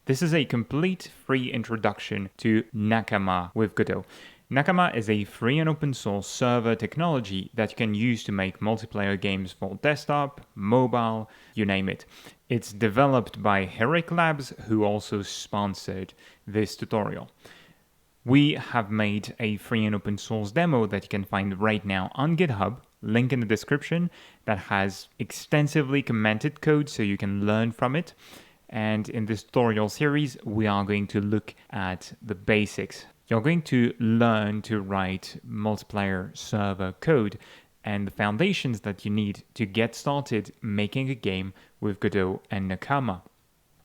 This is a complete free introduction to Nakama with Godot. Nakama is a free and open source server technology that you can use to make multiplayer games for desktop, mobile, you name it. It's developed by Heroic Labs, who also sponsored this tutorial. We have made a free and open source demo that you can find right now on GitHub, link in the description, that has extensively commented code so you can learn from it. And in this tutorial series, we are going to look at the basics. You're going to learn to write multiplayer server code and the foundations that you need to get started making a game with Godot and Nakama.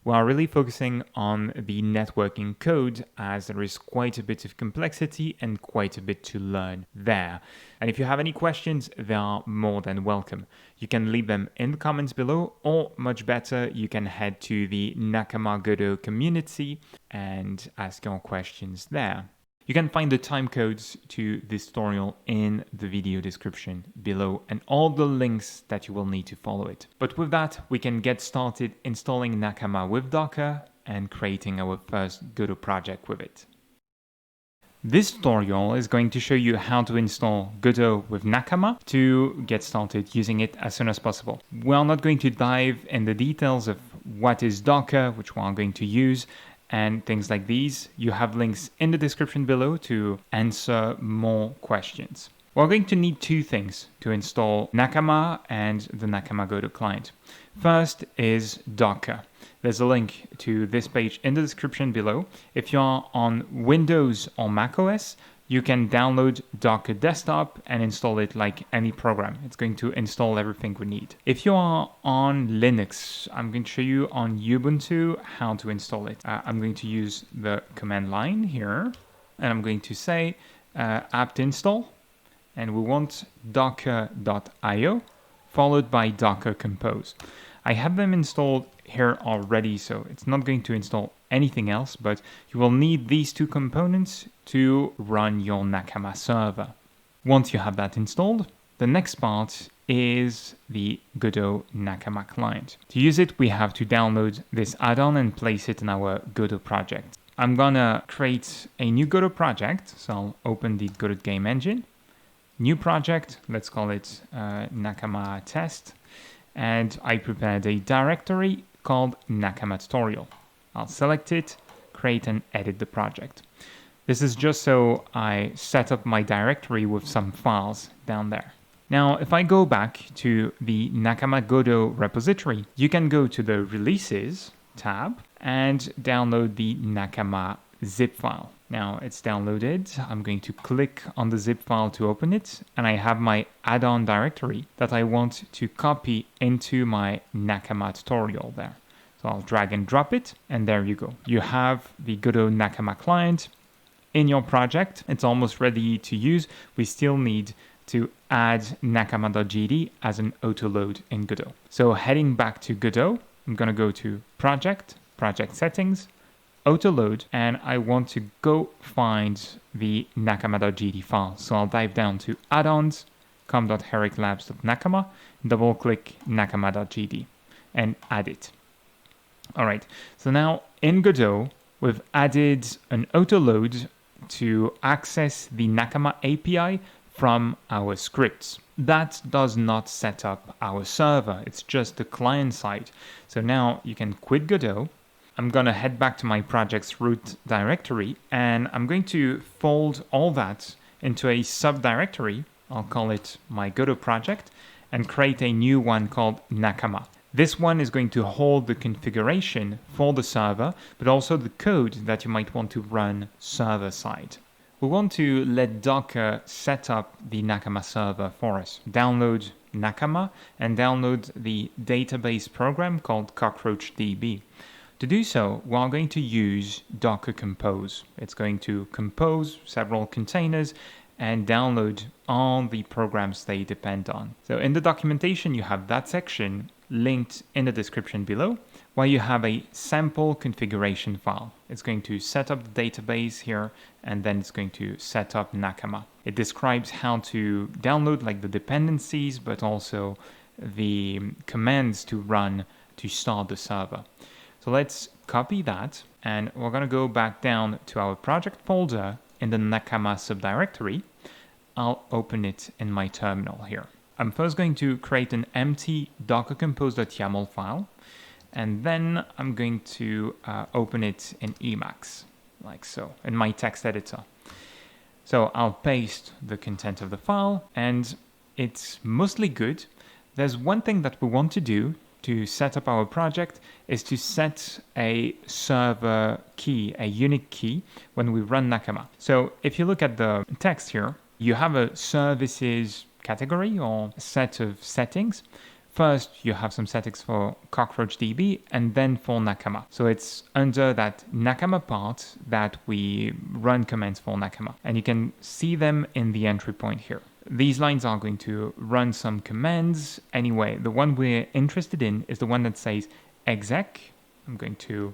We are really focusing on the networking code as there is quite a bit of complexity and quite a bit to learn there. And if you have any questions, they are more than welcome. You can leave them in the comments below, or much better, you can head to the Nakama Godot community and ask your questions there. You can find the timecodes to this tutorial in the video description below and all the links that you will need to follow it. But with that, we can get started installing Nakama with Docker and creating our first Godot project with it. This tutorial is going to show you how to install Godot with Nakama to get started using it as soon as possible. We are not going to dive in the details of what is Docker, which we are going to use, and things like these. You have links in the description below to answer more questions. We're going to need two things to install Nakama and the Nakama Godot client. First is Docker. There's a link to this page in the description below. If you're on Windows or macOS, you can download Docker Desktop and install it like any program. It's going to install everything we need. If you are on Linux, I'm going to show you on Ubuntu how to install it. I'm going to use the command line here, and I'm going to say apt install, and we want docker.io followed by docker compose. I have them installed here already, so it's not going to install anything else, but you will need these two components to run your Nakama server. Once you have that installed, the next part is the Godot Nakama client. To use it, we have to download this add-on and place it in our Godot project. I'm gonna create a new Godot project, so I'll open the Godot game engine. New project, let's call it Nakama test, and I prepared a directory called Nakama tutorial. I'll select it, create and edit the project. This is just so I set up my directory with some files down there. Now, if I go back to the Nakama Godot repository, you can go to the Releases tab and download the Nakama zip file. Now it's downloaded. I'm going to click on the zip file to open it, and I have my add-on directory that I want to copy into my Nakama tutorial there. So I'll drag and drop it, and there you go. You have the Godot Nakama client in your project. It's almost ready to use. We still need to add nakama.gd as an autoload in Godot. So heading back to Godot, I'm going to go to Project, Project Settings, Autoload, and I want to go find the nakama.gd file. So I'll dive down to Add-ons, com.hericlabs.nakama, double-click nakama.gd, and add it. All right, so now in Godot, we've added an autoload to access the Nakama API from our scripts. That does not set up our server, it's just the client side. So now you can quit Godot. I'm going to head back to my project's root directory, and I'm going to fold all that into a subdirectory. I'll call it my Godot project, and create a new one called Nakama. This one is going to hold the configuration for the server, but also the code that you might want to run server side. We want to let Docker set up the Nakama server for us. Download Nakama and download the database program called CockroachDB. To do so, we are going to use Docker Compose. It's going to compose several containers and download all the programs they depend on. So in the documentation, you have that section linked in the description below, where you have a sample configuration file. It's going to set up the database here, and then it's going to set up Nakama. It describes how to download like the dependencies, but also the commands to run to start the server. So let's copy that, and we're going to go back down to our project folder in the Nakama subdirectory. I'll open it in my terminal here. I'm first going to create an empty docker-compose.yaml file, and then I'm going to open it in Emacs, like so, in my text editor. So I'll paste the content of the file, and it's mostly good. There's one thing that we want to do to set up our project is to set a server key, a unique key, when we run Nakama. So if you look at the text here, you have a services category or set of settings. First, you have some settings for CockroachDB and then for Nakama. So it's under that Nakama part that we run commands for Nakama. And you can see them in the entry point here. These lines are going to run some commands. Anyway, the one we're interested in is the one that says exec. I'm going to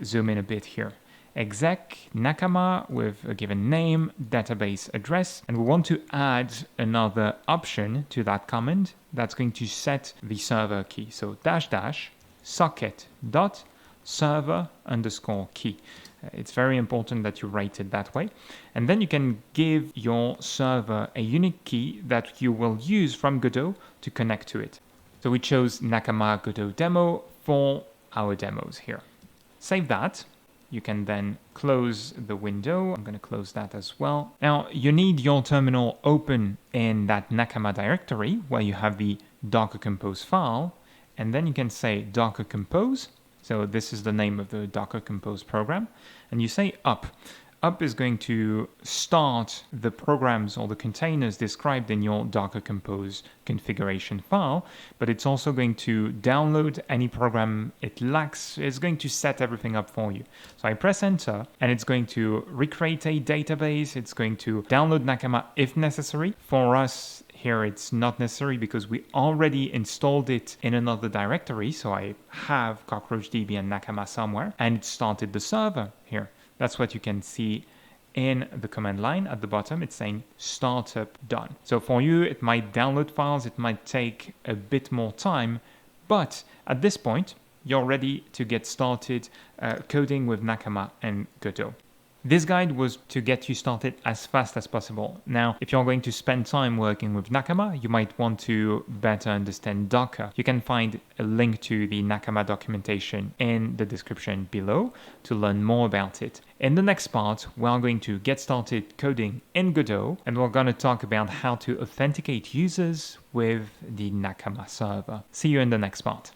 zoom in a bit here. Exec Nakama with a given name, database address, and we want to add another option to that command that's going to set the server key. So -- socket dot server underscore key. It's very important that you write it that way. And then you can give your server a unique key that you will use from Godot to connect to it. So we chose Nakama Godot Demo for our demos here. Save that. You can then close the window. I'm going to close that as well. Now, you need your terminal open in that Nakama directory where you have the Docker Compose file. And then you can say Docker Compose. So this is the name of the Docker Compose program. And you say up. Up is going to start the programs or the containers described in your Docker Compose configuration file, but it's also going to download any program it lacks. It's going to set everything up for you. So I press enter, and it's going to recreate a database. It's going to download Nakama if necessary. For us, here it's not necessary because we already installed it in another directory. So I have CockroachDB and Nakama somewhere, and it started the server here. That's what you can see in the command line at the bottom. It's saying startup done. So for you, it might download files. It might take a bit more time, but at this point, you're ready to get started coding with Nakama and Godot. This guide was to get you started as fast as possible. Now, if you're going to spend time working with Nakama, you might want to better understand Docker. You can find a link to the Nakama documentation in the description below to learn more about it. In the next part, we're going to get started coding in Godot, and we're going to talk about how to authenticate users with the Nakama server. See you in the next part.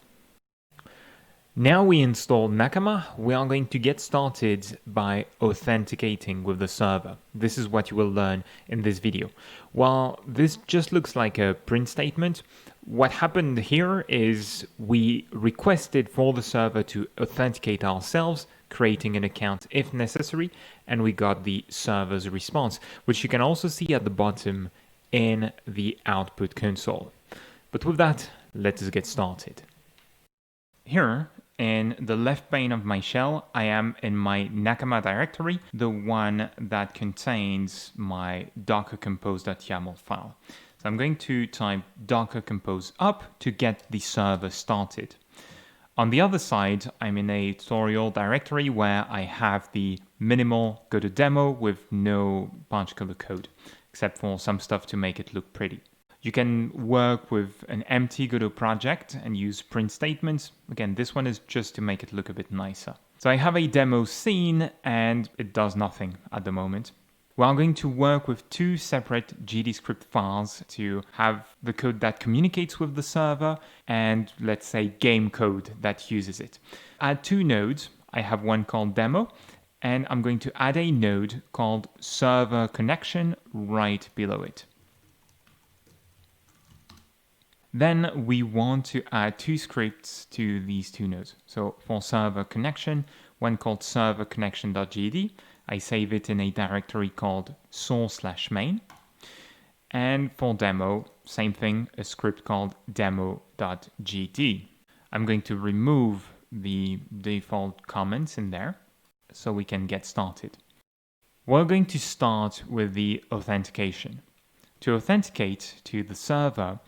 Now we installed Nakama, we are going to get started by authenticating with the server. This is what you will learn in this video. While this just looks like a print statement, what happened here is we requested for the server to authenticate ourselves, creating an account if necessary, and we got the server's response, which you can also see at the bottom in the output console. But with that, let's get started. Here, in the left pane of my shell, I am in my Nakama directory, the one that contains my docker-compose.yaml file. So I'm going to type docker compose up to get the server started. On the other side, I'm in a tutorial directory where I have the minimal Godot demo with no particular code, except for some stuff to make it look pretty. You can work with an empty Godot project and use print statements. Again, this one is just to make it look a bit nicer. So I have a demo scene and it does nothing at the moment. We're going to work with two separate GDScript files to have the code that communicates with the server and, let's say, game code that uses it. Add two nodes. I have one called demo, and I'm going to add a node called server connection right below it. Then we want to add two scripts to these two nodes. So for server connection, one called server connection.gd. I save it in a directory called source/main. And for demo, same thing, a script called demo.gd. I'm going to remove the default comments in there so we can get started. We're going to start with the authentication. To authenticate to the server,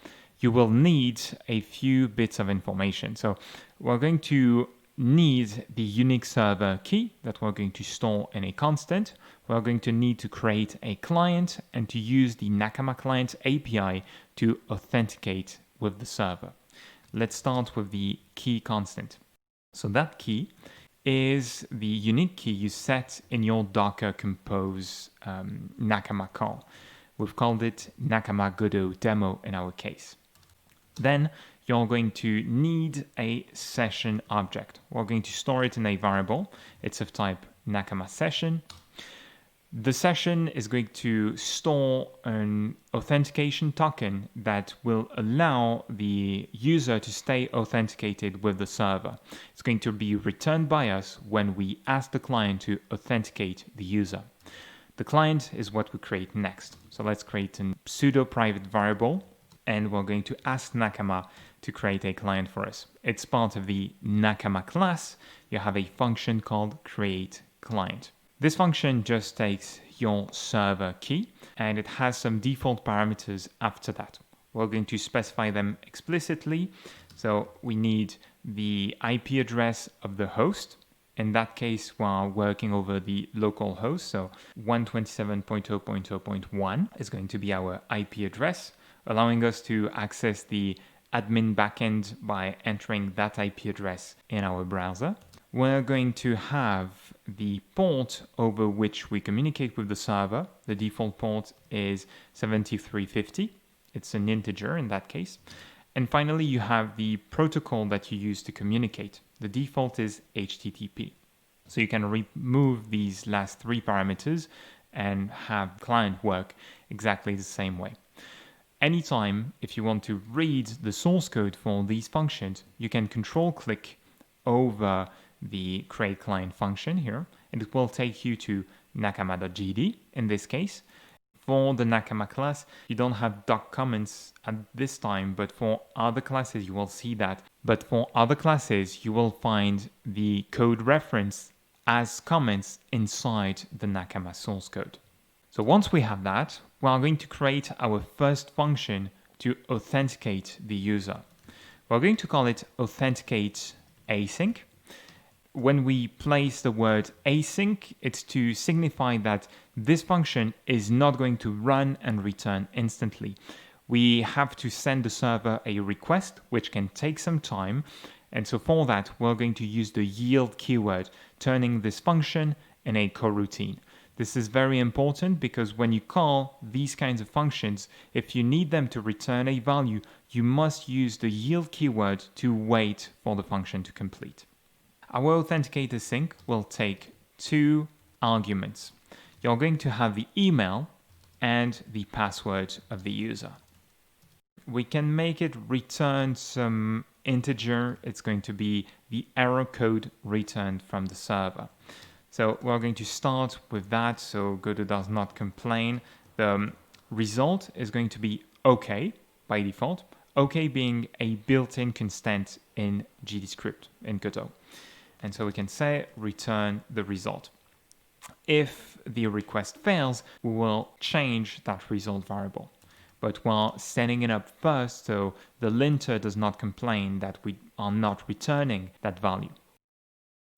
you will need a few bits of information. So we're going to need the unique server key that we're going to store in a constant. We're going to need to create a client and to use the Nakama Client API to authenticate with the server. Let's start with the key constant. So that key is the unique key you set in your Docker Compose Nakama call. We've called it Nakama Godot Demo in our case. Then you're going to need a session object. We're going to store it in a variable. It's of type Nakama session. The session is going to store an authentication token that will allow the user to stay authenticated with the server. It's going to be returned by us when we ask the client to authenticate the user. The client is what we create next. So let's create a pseudo private variable, and we're going to ask Nakama to create a client for us. It's part of the Nakama class. You have a function called createClient. This function just takes your server key and it has some default parameters after that. We're going to specify them explicitly. So we need the IP address of the host. In that case, we're working over the local host. So 127.0.0.1 is going to be our IP address, allowing us to access the admin backend by entering that IP address in our browser. We're going to have the port over which we communicate with the server. The default port is 7350. It's an integer in that case. And finally, you have the protocol that you use to communicate. The default is HTTP. So you can remove these last three parameters and have client work exactly the same way. Anytime, if you want to read the source code for these functions, you can control-click over the create client function here, and it will take you to nakama.gd in this case. For the Nakama class, you don't have doc comments at this time, but for other classes, you will see that. But for other classes, you will find the code reference as comments inside the Nakama source code. So once we have that, we are going to create our first function to authenticate the user. We're going to call it authenticate async. When we place the word async, it's to signify that this function is not going to run and return instantly. We have to send the server a request, which can take some time. And so for that, we're going to use the yield keyword, turning this function in a coroutine. This is very important because when you call these kinds of functions, if you need them to return a value, you must use the yield keyword to wait for the function to complete. Our authenticate async will take two arguments. You're going to have the email and the password of the user. We can make it return some integer. It's going to be the error code returned from the server. So we're going to start with that so Godot does not complain. The result is going to be OK by default. OK being a built-in constant in GDScript in Godot. And so we can say return the result. If the request fails, we will change that result variable. But we're setting it up first so the linter does not complain that we are not returning that value.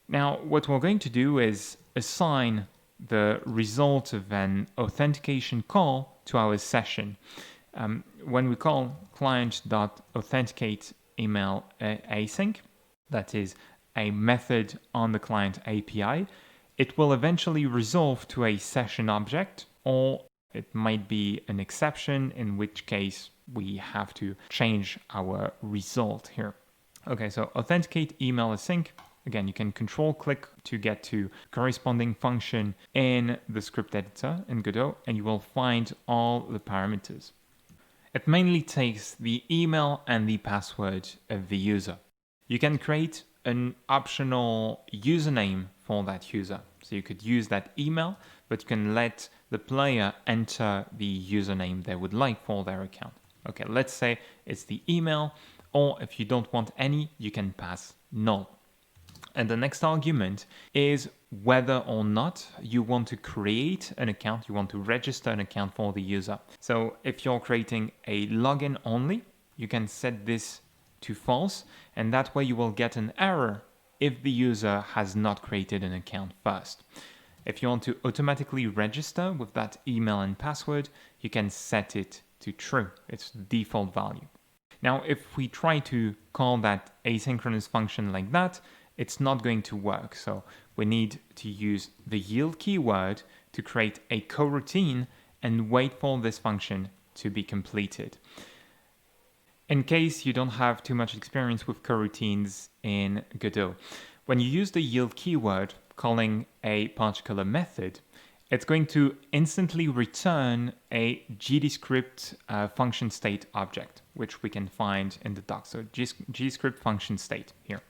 Now, what we're going to do is assign the result of an authentication call to our session. When we call client.authenticate email async, that is a method on the client API, it will eventually resolve to a session object, or it might be an exception, in which case we have to change our result here. Okay, so authenticate email async. Again, you can control click to get to corresponding function in the script editor in Godot, and you will find all the parameters. It mainly takes the email and the password of the user. You can create an optional username for that user. So you could use that email, but you can let the player enter the username they would like for their account. Okay, let's say it's the email, or if you don't want any, you can pass null. And the next argument is whether or not you want to create an account, you want to register an account for the user. So if you're creating a login only, you can set this to false, and that way you will get an error if the user has not created an account first. If you want to automatically register with that email and password, you can set it to true. It's the default value. Now, if we try to call that asynchronous function like that, it's not going to work. So we need to use the yield keyword to create a coroutine and wait for this function to be completed. In case you don't have too much experience with coroutines in Godot, when you use the yield keyword calling a particular method, it's going to instantly return a GDScript function state object, which we can find in the docs. So GDScript function state here.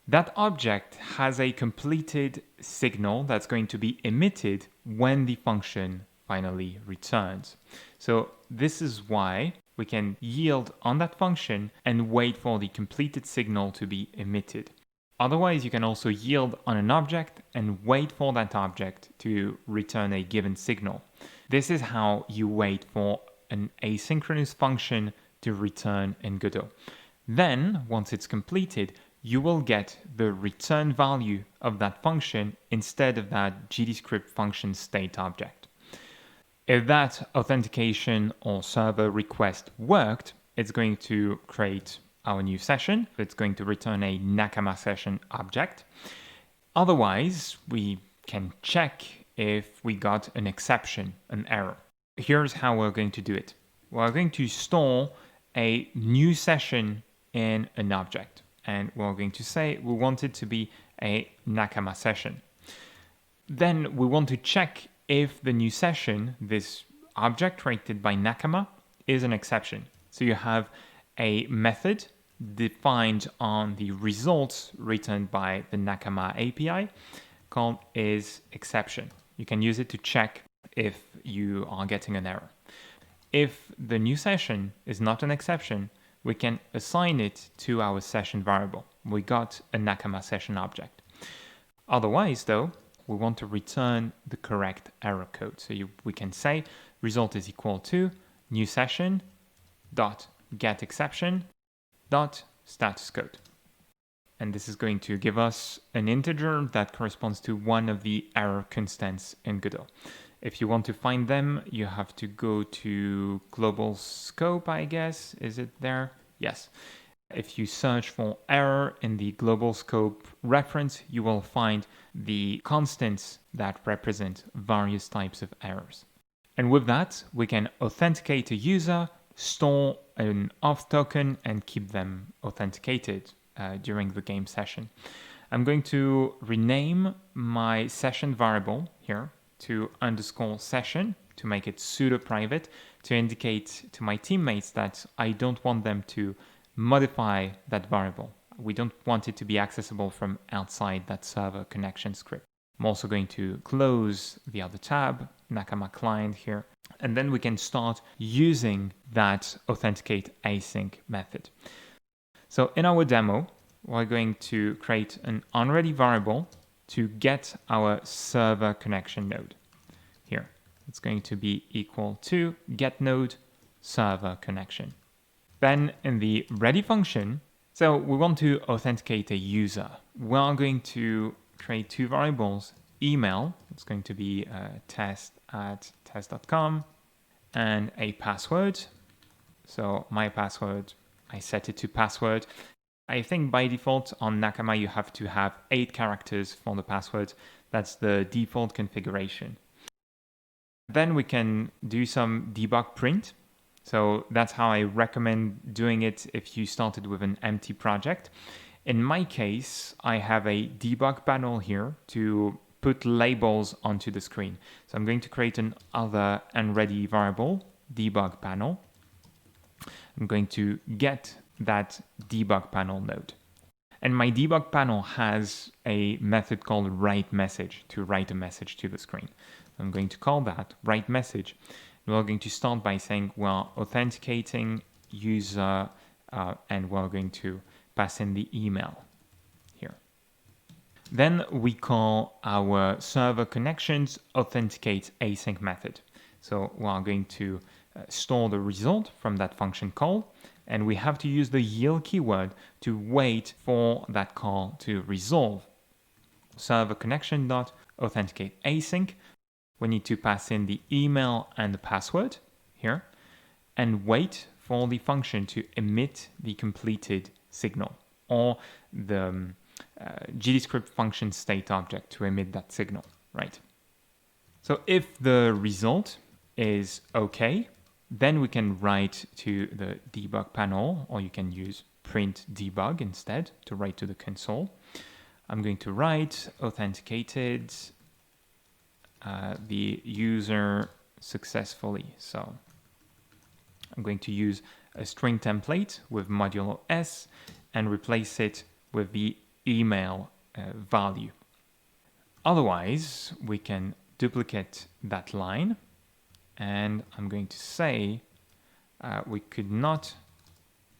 That object has a completed signal that's going to be emitted when the function finally returns. So this is why we can yield on that function and wait for the completed signal to be emitted. Otherwise, you can also yield on an object and wait for that object to return a given signal. This is how you wait for an asynchronous function to return in Godot. Then, once it's completed, you will get the return value of that function instead of that GDScript function state object. If that authentication or server request worked, it's going to create our new session. It's going to return a Nakama session object. Otherwise, we can check if we got an exception, an error. Here's how we're going to do it. We're going to store a new session in an object. And we're going to say we want it to be a Nakama session. Then we want to check if the new session, this object created by Nakama, is an exception. So you have a method defined on the results returned by the Nakama API called isException. You can use it to check if you are getting an error. If the new session is not an exception, we can assign it to our session variable. We got a Nakama session object. Otherwise, though, we want to return the correct error code. So we can say result is equal to new session dot get exception dot status code. And this is going to give us an integer that corresponds to one of the error constants in Godot. If you want to find them, you have to go to global scope, I guess. Is it there? Yes. If you search for error in the global scope reference, you will find the constants that represent various types of errors. And with that, we can authenticate a user, store an auth token, and keep them authenticated during the game session. I'm going to rename my session variable here to _session to make it pseudo-private, to indicate to my teammates that I don't want them to modify that variable. We don't want it to be accessible from outside that server connection script. I'm also going to close the other tab, Nakama client here, and then we can start using that authenticate async method. So in our demo, we're going to create an onReady variable to get our server connection node. Here, it's going to be equal to getNode server connection. Then in the ready function, so we want to authenticate a user. We're going to create two variables, email, it's going to be test@test.com, and a password. So my password, I set it to password. I think by default on Nakama you have to have 8 characters for the password. That's the default configuration. Then we can do some debug print. So that's how I recommend doing it if you started with an empty project. In my case, I have a debug panel here to put labels onto the screen. So I'm going to create an other onReady variable, debug panel. I'm going to get that debug panel node. And my debug panel has a method called writeMessage to write a message to the screen. I'm going to call that writeMessage. We're going to start by saying we're authenticating user and we're going to pass in the email here. Then we call our server connections authenticate async method. So we're going to store the result from that function call and we have to use the yield keyword to wait for that call to resolve. Server connection dot authenticate async. We need to pass in the email and the password here and wait for the function to emit the completed signal, or the GDScript function state object to emit that signal, right? So if the result is okay, then we can write to the debug panel, or you can use print debug instead to write to the console. I'm going to write authenticated the user successfully. So I'm going to use a string template with modulo s and replace it with the email value. Otherwise, we can duplicate that line, and I'm going to say we could not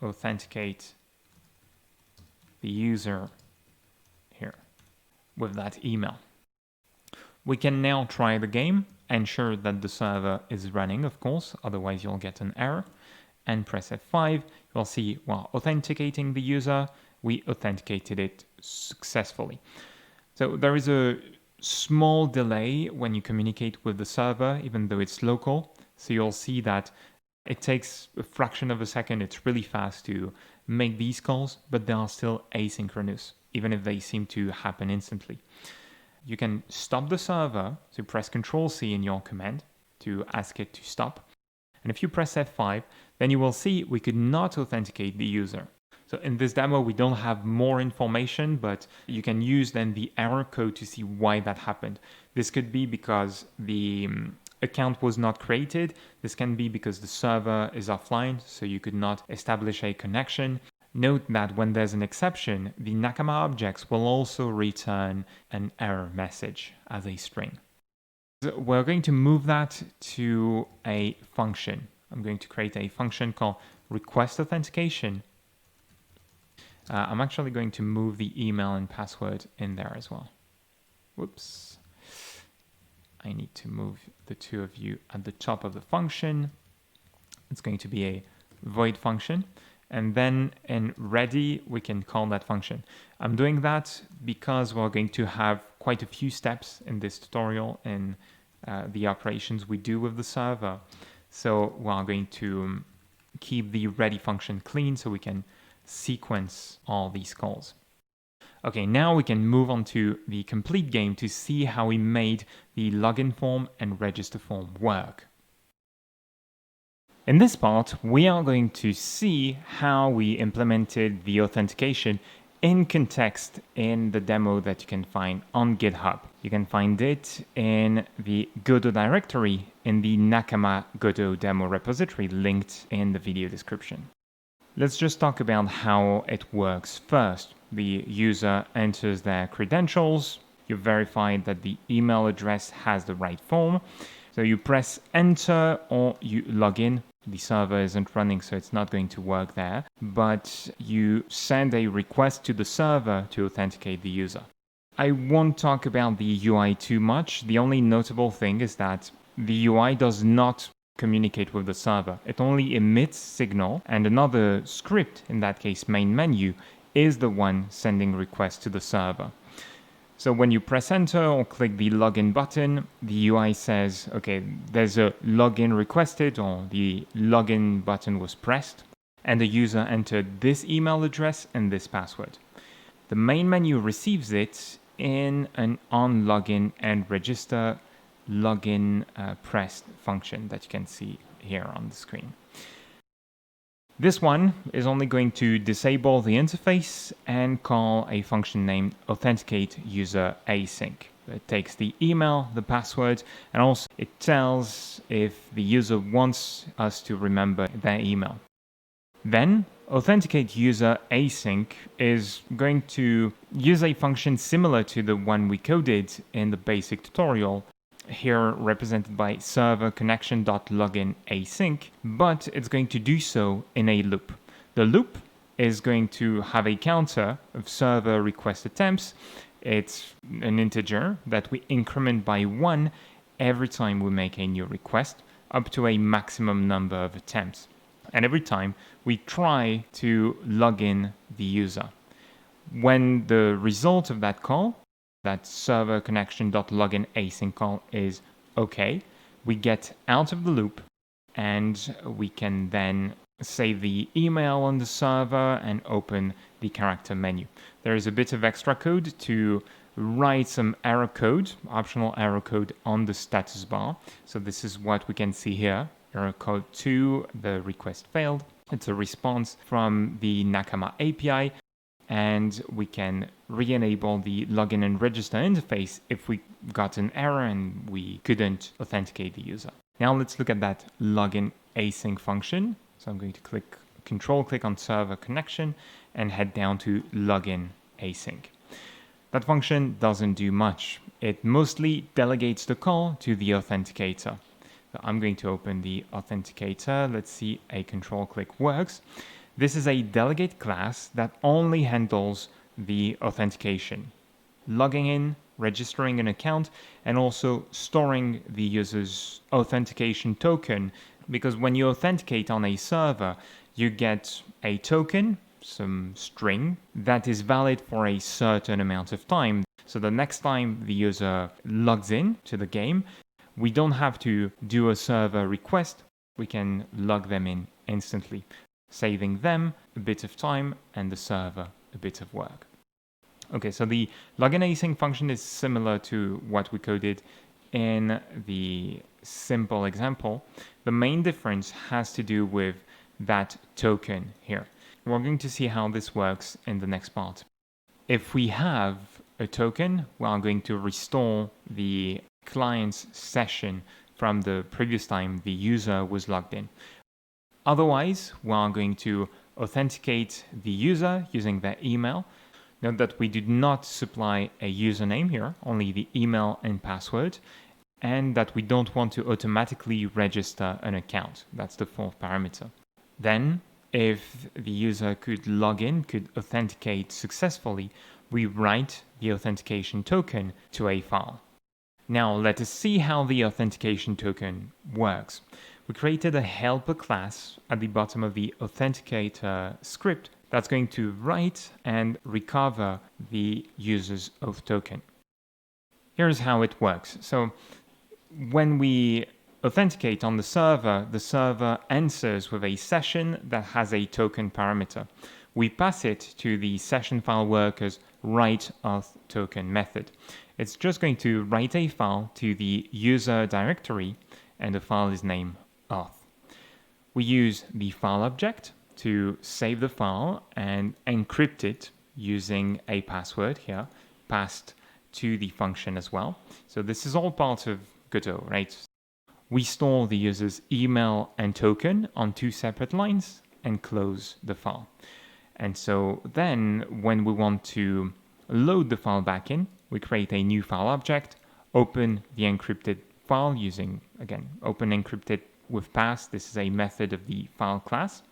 authenticate the user here with that email. We can now try the game, ensure that the server is running, of course, otherwise you'll get an error, and press F5. You'll see while authenticating the user, we authenticated it successfully. So there is a small delay when you communicate with the server, even though it's local. So you'll see that it takes a fraction of a second. It's really fast to make these calls, but they are still asynchronous, even if they seem to happen instantly. You can stop the server, so press Ctrl-C in your command to ask it to stop. And if you press F5, then you will see we could not authenticate the user. So in this demo, we don't have more information, but you can use then the error code to see why that happened. This could be because the account was not created. This can be because the server is offline, so you could not establish a connection. Note that when there's an exception, the Nakama objects will also return an error message as a string. So we're going to move that to a function. I'm going to create a function called request authentication. I'm actually going to move the email and password in there as well. Whoops. I need to move the two of you at the top of the function. It's going to be a void function. And then in ready, we can call that function. I'm doing that because we're going to have quite a few steps in this tutorial in the operations we do with the server. So we're going to keep the ready function clean so we can sequence all these calls. Okay, now we can move on to the complete game to see how we made the login form and register form work. In this part, we are going to see how we implemented the authentication in context in the demo that you can find on GitHub. You can find it in the Godot directory in the Nakama Godot Demo repository linked in the video description. Let's just talk about how it works first. The user enters their credentials. You verify that the email address has the right form. So you press enter or you log in. The server isn't running, so it's not going to work there. But you send a request to the server to authenticate the user. I won't talk about the UI too much. The only notable thing is that the UI does not communicate with the server. It only emits signal, and another script, in that case main menu, is the one sending requests to the server. So when you press enter or click the login button, the UI says, okay, there's a login requested, or the login button was pressed, and the user entered this email address and this password. The main menu receives it in an on login and register login pressed function that you can see here on the screen. This one is only going to disable the interface and call a function named authenticate user async. It takes the email, the password, and also it tells if the user wants us to remember their email. Then authenticate user async is going to use a function similar to the one we coded in the basic tutorial, here represented by server connection.login async, but it's going to do so in a loop. The loop is going to have a counter of server request attempts. It's an integer that we increment by 1 every time we make a new request, up to a maximum number of attempts. And every time we try to log in the user. When the result of that call, that server connection.login async call is okay, we get out of the loop and we can then save the email on the server and open the character menu. There is a bit of extra code to write some error code, optional error code on the status bar. So this is what we can see here. Error code 2, the request failed. It's a response from the Nakama API, and we can re-enable the login and register interface if we got an error and we couldn't authenticate the user. Now let's look at that login async function. So I'm going to control-click on server connection and head down to login async. That function doesn't do much. It mostly delegates the call to the authenticator. So I'm going to open the authenticator. Let's see a control-click works. This is a delegate class that only handles the authentication, logging in, registering an account, and also storing the user's authentication token, because when you authenticate on a server, you get a token, some string, that is valid for a certain amount of time. So the next time the user logs in to the game, we don't have to do a server request. We can log them in instantly, saving them a bit of time and the server a bit of work. Okay, so the login async function is similar to what we coded in the simple example. The main difference has to do with that token here. We're going to see how this works in the next part. If we have a token, we are going to restore the client's session from the previous time the user was logged in. Otherwise, we are going to authenticate the user using their email. Note that we did not supply a username here, only the email and password, and that we don't want to automatically register an account. That's the fourth parameter. Then, if the user could log in, could authenticate successfully, we write the authentication token to a file. Now, let us see how the authentication token works. We created a helper class at the bottom of the authenticator script that's going to write and recover the user's auth token. Here's how it works. So when we authenticate on the server answers with a session that has a token parameter. We pass it to the session file worker's write auth token method. It's just going to write a file to the user directory, and the file is named auth. We use the file object to save the file and encrypt it using a password here, passed to the function as well. So this is all part of Godot, right? We store the user's email and token on two separate lines and close the file. And so then when we want to load the file back in, we create a new file object, open the encrypted file using, again, open encrypted with pass. This is a method of the file class.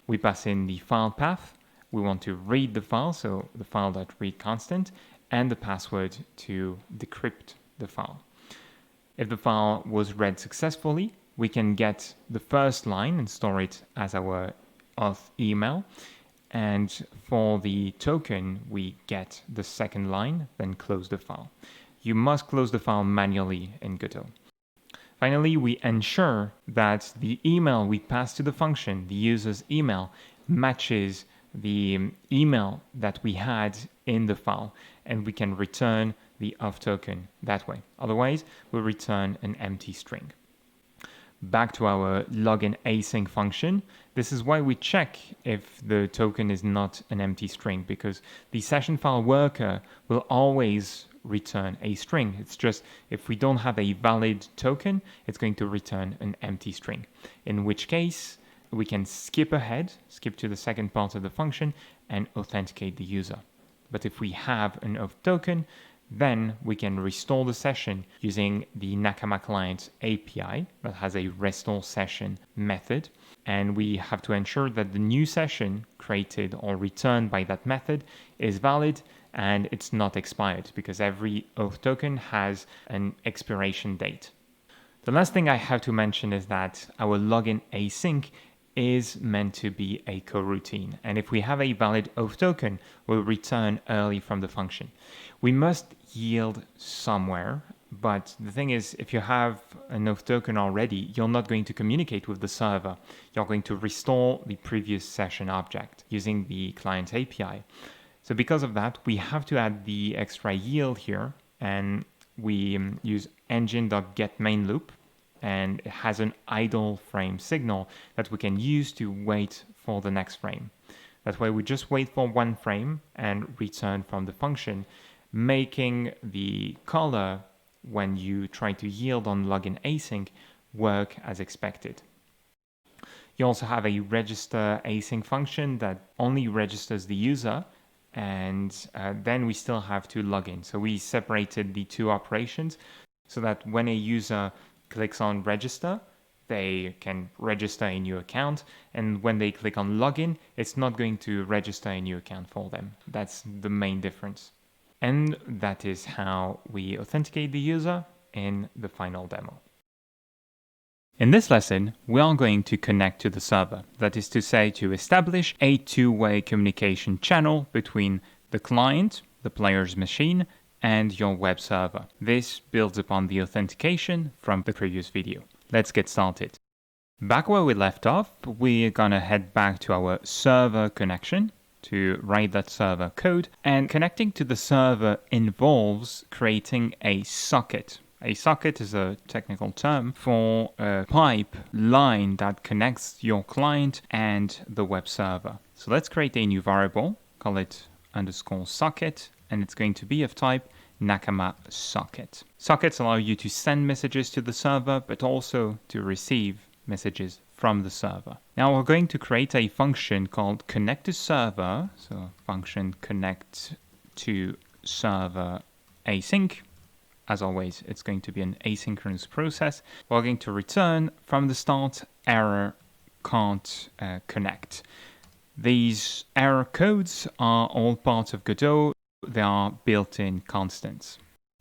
We pass in the file path. We want to read the file, so the file.read constant, and the password to decrypt the file. If the file was read successfully, we can get the first line and store it as our auth email. And for the token, we get the second line, then close the file. You must close the file manually in Godot. Finally, we ensure that the email we pass to the function, the user's email, matches the email that we had in the file, and we can return the auth token that way. Otherwise, we'll return an empty string. Back to our login async function. This is why we check if the token is not an empty string, because the session file worker will always return a string. It's just if we don't have a valid token, it's going to return an empty string, in which case we can skip to the second part of the function and authenticate the user. But if we have an auth token, then we can restore the session using the Nakama client API that has a restore session method. And we have to ensure that the new session created or returned by that method is valid and it's not expired, because every auth token has an expiration date. The last thing I have to mention is that our login async is meant to be a coroutine. And if we have a valid auth token, we'll return early from the function. We must yield somewhere. But the thing is, if you have an auth token already, you're not going to communicate with the server. You're going to restore the previous session object using the client API. So because of that, we have to add the extra yield here, and we use engine.getMainLoop, and it has an idle frame signal that we can use to wait for the next frame. That way we just wait for one frame and return from the function, making the color when you try to yield on login async work as expected. You also have a register async function that only registers the user, and then we still have to log in. So we separated the two operations so that when a user clicks on register, they can register a new account, and when they click on login, it's not going to register a new account for them. That's the main difference. And that is how we authenticate the user in the final demo. In this lesson, we are going to connect to the server. That is to say, to establish a two-way communication channel between the client, the player's machine, and your web server. This builds upon the authentication from the previous video. Let's get started. Back where we left off, we're gonna head back to our server connection to write that server code, and connecting to the server involves creating a socket. A socket is a technical term for a pipe line that connects your client and the web server. So let's create a new variable, call it _socket, and it's going to be of type Nakama socket. Sockets allow you to send messages to the server, but also to receive messages from the server. Now we're going to create a function called connect to server. So function connect to server async. As always, it's going to be an asynchronous process. We're going to return from the start error can't connect. These error codes are all part of Godot. They are built-in constants.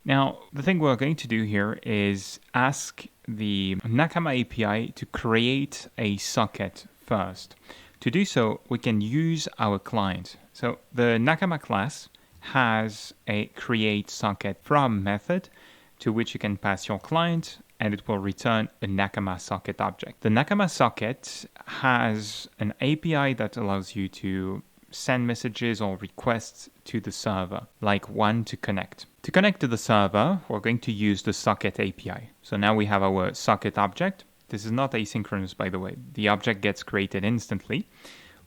Now, the thing we're going to do here is ask the Nakama API to create a socket first. To do so, we can use our client. So the Nakama class has a create socket from method to which you can pass your client, and it will return a Nakama socket object. The Nakama socket has an API that allows you to send messages or requests to the server, like one to connect. To connect to the server, we're going to use the socket API. So now we have our socket object. This is not asynchronous, by the way. The object gets created instantly.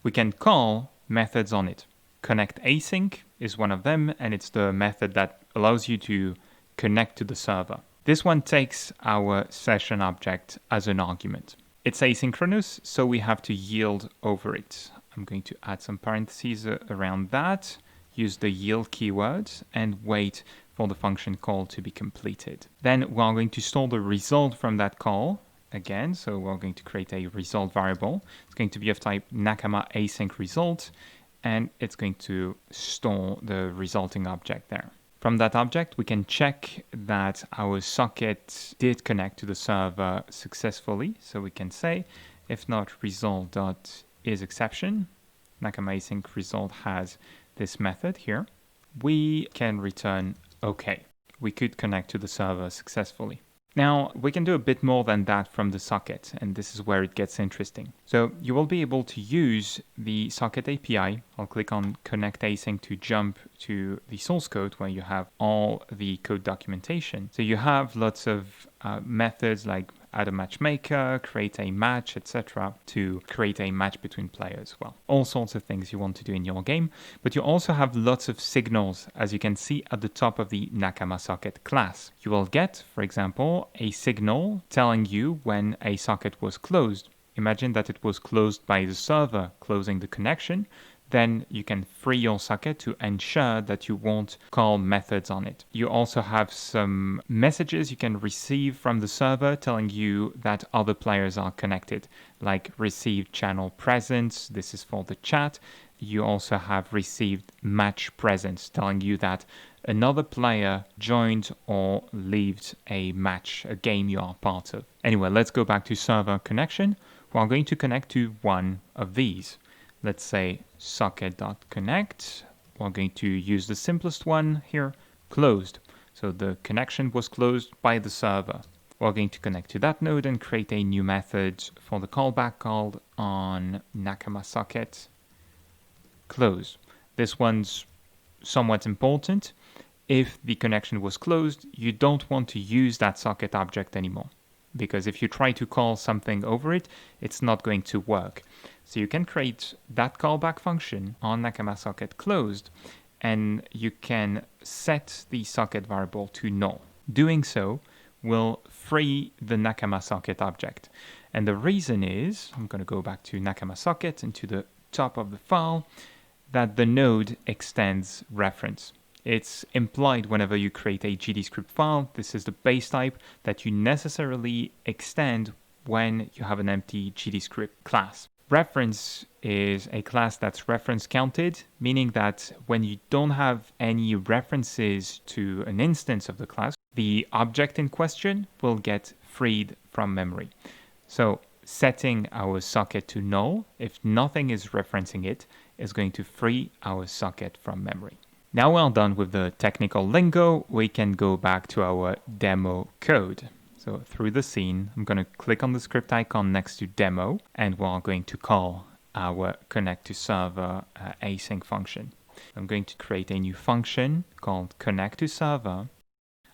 We can call methods on it. Connect async is one of them, and it's the method that allows you to connect to the server. This one takes our session object as an argument. It's asynchronous, so we have to yield over it. I'm going to add some parentheses around that, use the yield keyword, and wait for the function call to be completed. Then we're going to store the result from that call again. So we're going to create a result variable. It's going to be of type Nakama async result, and it's going to store the resulting object there. From that object, we can check that our socket did connect to the server successfully. So we can say, if not result.isException, Nakama async result has this method here. We can return OK. We could connect to the server successfully. Now, we can do a bit more than that from the socket, and this is where it gets interesting. So you will be able to use the socket API. I'll click on connect async to jump to the source code where you have all the code documentation. So you have lots of methods like add a matchmaker, create a match, etc. to create a match between players. Well, all sorts of things you want to do in your game, but you also have lots of signals, as you can see at the top of the Nakama socket class. You will get, for example, a signal telling you when a socket was closed. Imagine that it was closed by the server closing the connection. Then you can free your socket to ensure that you won't call methods on it. You also have some messages you can receive from the server telling you that other players are connected, like received channel presence. This is for the chat. You also have received match presence telling you that another player joined or left a match, a game you are part of. Anyway, let's go back to server connection. we're going to connect to one of these. Let's say socket.connect. We're going to use the simplest one here, closed. So the connection was closed by the server. We're going to connect to that node and create a new method for the callback called on Nakama socket close. This one's somewhat important. If the connection was closed, you don't want to use that socket object anymore, because if you try to call something over it, it's not going to work. So you can create that callback function on Nakama socket closed, and you can set the socket variable to null. Doing so will free the Nakama socket object. And the reason is, I'm going to go back to Nakama socket and to the top of the file, that the node extends reference. It's implied whenever you create a GDScript file. This is the base type that you necessarily extend when you have an empty GDScript class. Reference is a class that's reference counted, meaning that when you don't have any references to an instance of the class, the object in question will get freed from memory. So setting our socket to null, if nothing is referencing it, is going to free our socket from memory. Now we're done with the technical lingo, we can go back to our demo code. So through the scene, I'm going to click on the script icon next to demo, and we're going to call our connect to server async function. I'm going to create a new function called connect to server.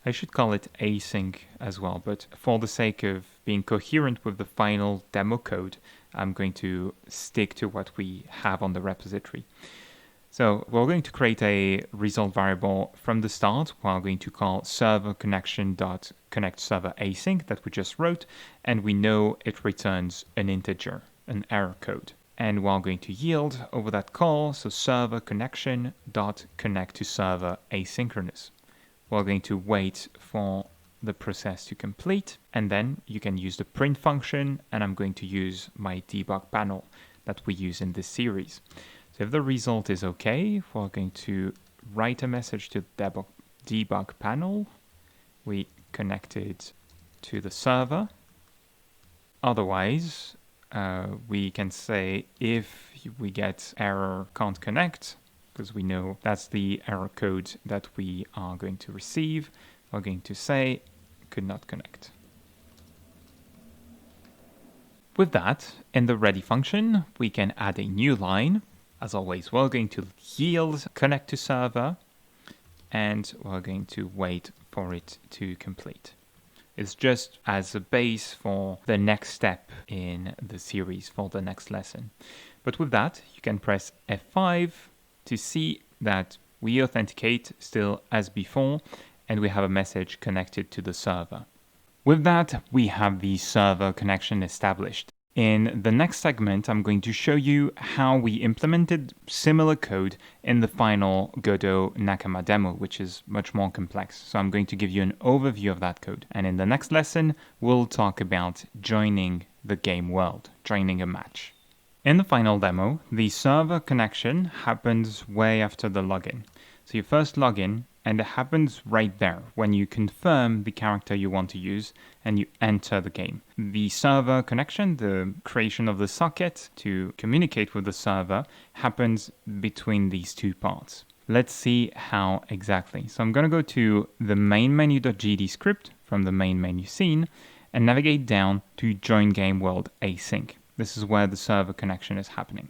I should call it async as well, but for the sake of being coherent with the final demo code, I'm going to stick to what we have on the repository. So we're going to create a result variable from the start. We're going to call server connection.connect server async that we just wrote, and we know it returns an integer, an error code. And we're going to yield over that call, so server connection.connect to server asynchronous. We're going to wait for the process to complete, and then you can use the print function, and I'm going to use my debug panel that we use in this series. So if the result is okay, we're going to write a message to the debug panel. We connected to the server. Otherwise, we can say if we get error can't connect, because we know that's the error code that we are going to receive, we're going to say could not connect. With that, in the ready function, we can add a new line. As always, we're going to yield connect to server, and we're going to wait for it to complete. It's just as a base for the next step in the series, for the next lesson. But with that, you can press F5 to see that we authenticate still as before, and we have a message connected to the server. With that, we have the server connection established. In the next segment, I'm going to show you how we implemented similar code in the final Godot Nakama demo, which is much more complex. So I'm going to give you an overview of that code. And in the next lesson, we'll talk about joining the game world, joining a match. In the final demo, the server connection happens way after the login. So you first log in, and it happens right there when you confirm the character you want to use and you enter the game. The server connection, the creation of the socket to communicate with the server, happens between these two parts. Let's see how exactly. So I'm going to go to the main menu.gdscript from the main menu scene and navigate down to join game world async. This is where the server connection is happening.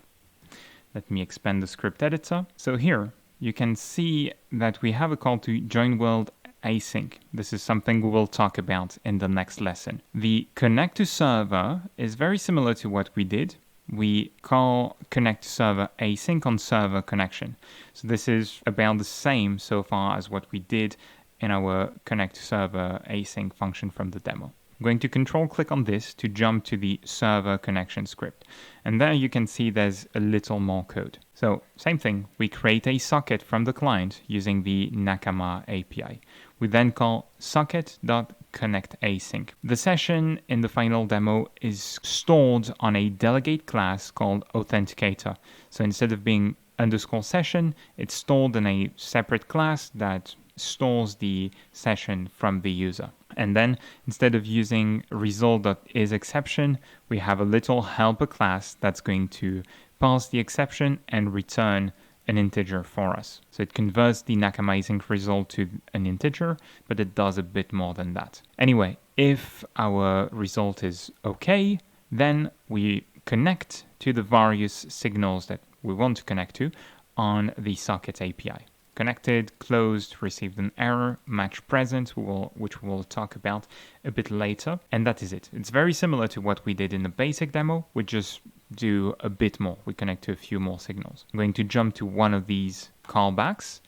Let me expand the script editor. So here, you can see that we have a call to join world async. This is something we will talk about in the next lesson. The connect to server is very similar to what we did. We call connect to server async on server connection. So this is about the same so far as what we did in our connect to server async function from the demo. I'm going to control click on this to jump to the server connection script. And there you can see there's a little more code. So same thing, we create a socket from the client using the Nakama API. We then call socket.connectAsync. The session in the final demo is stored on a delegate class called Authenticator. So instead of being _session, it's stored in a separate class that stores the session from the user. And then instead of using result.isException, we have a little helper class that's going to pass the exception and return an integer for us. So it converts the Nakama async result to an integer, but it does a bit more than that. Anyway, if our result is okay, then we connect to the various signals that we want to connect to on the socket API. Connected, closed, received an error, match present, which we'll talk about a bit later. And that is it. It's very similar to what we did in the basic demo. We just do a bit more. We connect to a few more signals. I'm going to jump to one of these callbacks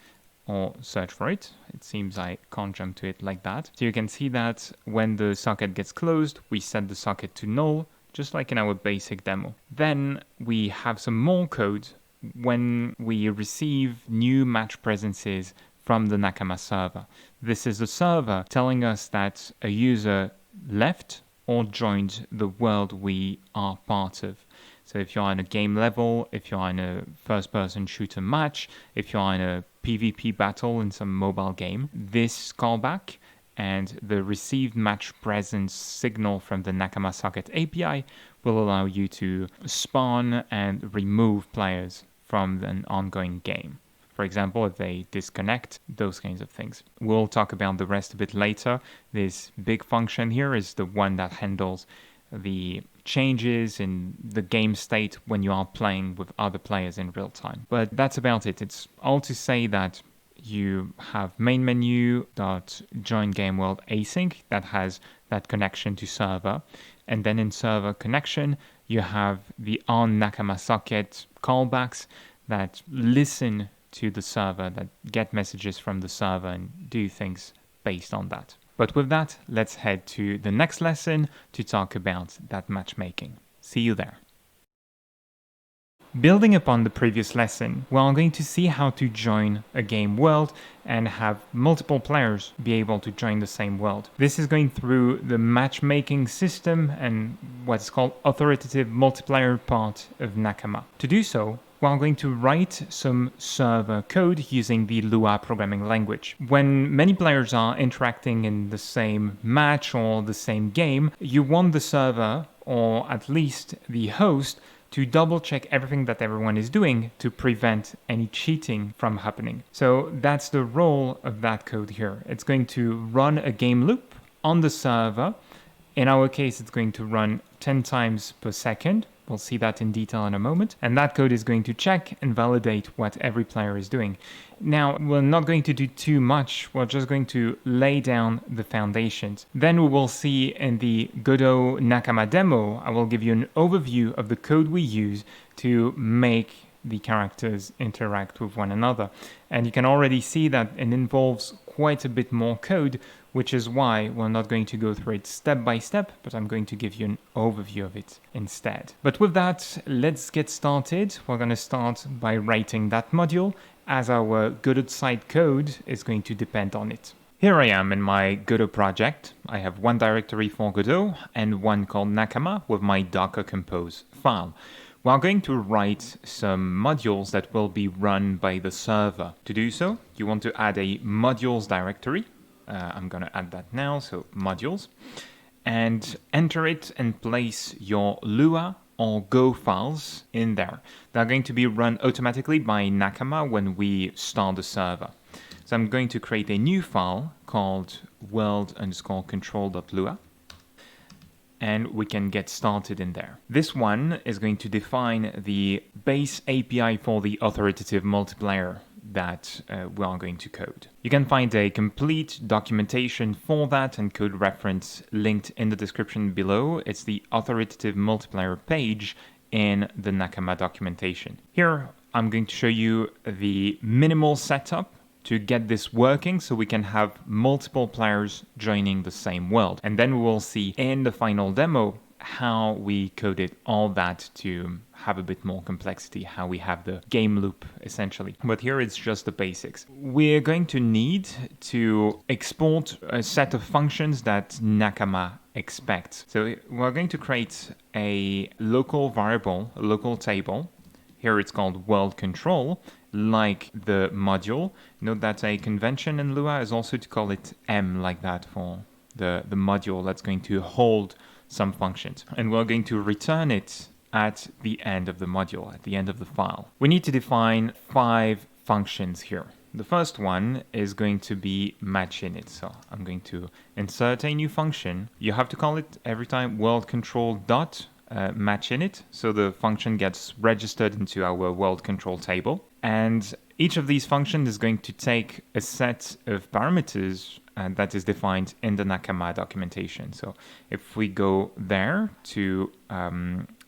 or search for it. It seems I can't jump to it like that. So you can see that when the socket gets closed, we set the socket to null, just like in our basic demo. Then we have some more code when we receive new match presences from the Nakama server. This is the server telling us that a user left or joined the world we are part of. So if you're on a game level, if you're in a first-person shooter match, if you're in a PvP battle in some mobile game, this callback and the received match presence signal from the Nakama socket API will allow you to spawn and remove players from an ongoing game. For example, if they disconnect, those kinds of things. We'll talk about the rest a bit later. This big function here is the one that handles the changes in the game state when you are playing with other players in real time. But that's about it. It's all to say that you have main menu dot join game world async that has that connection to server, and then in server connection you have the on Nakama socket callbacks that listen to the server, that get messages from the server and do things based on that. But with that, let's head to the next lesson to talk about that matchmaking. See you there. Building upon the previous lesson, we're going to see how to join a game world and have multiple players be able to join the same world. This is going through the matchmaking system and what's called authoritative multiplayer part of Nakama. To do so, we're going to write some server code using the Lua programming language. When many players are interacting in the same match or the same game, you want the server, or at least the host, to double check everything that everyone is doing to prevent any cheating from happening. So that's the role of that code here. It's going to run a game loop on the server. In our case, it's going to run 10 times per second. We'll see that in detail in a moment. And that code is going to check and validate what every player is doing. Now, we're not going to do too much. We're just going to lay down the foundations. Then we will see in the Godot Nakama demo, I will give you an overview of the code we use to make the characters interact with one another. And you can already see that it involves quite a bit more code, which is why we're not going to go through it step by step, but I'm going to give you an overview of it instead. But with that, let's get started. We're going to start by writing that module, as our Godot side code is going to depend on it. Here I am in my Godot project. I have one directory for Godot and one called Nakama with my Docker Compose file. We're going to write some modules that will be run by the server. To do so, you want to add a modules directory. I'm going to add that now, so modules. And enter it and place your Lua or Go files in there. They're going to be run automatically by Nakama when we start the server. So I'm going to create a new file called world_control.lua. And we can get started in there. This one is going to define the base API for the authoritative multiplayer that we are going to code. You can find a complete documentation for that and code reference linked in the description below. It's the authoritative multiplayer page in the Nakama documentation. Here, I'm going to show you the minimal setup to get this working so we can have multiple players joining the same world. And then we will see in the final demo how we coded all that to have a bit more complexity, how we have the game loop essentially. But here it's just the basics. We're going to need to export a set of functions that Nakama expects. So we're going to create a local variable, a local table. Here it's called world control, like the module. Note that a convention in Lua is also to call it M like that for the module that's going to hold some functions. And we're going to return it at the end of the module, at the end of the file. We need to define 5 functions here. The first one is going to be matchInit. So I'm going to insert a new function. You have to call it every time world control dot matchInit. So the function gets registered into our world control table. And each of these functions is going to take a set of parameters that is defined in the Nakama documentation. So if we go there to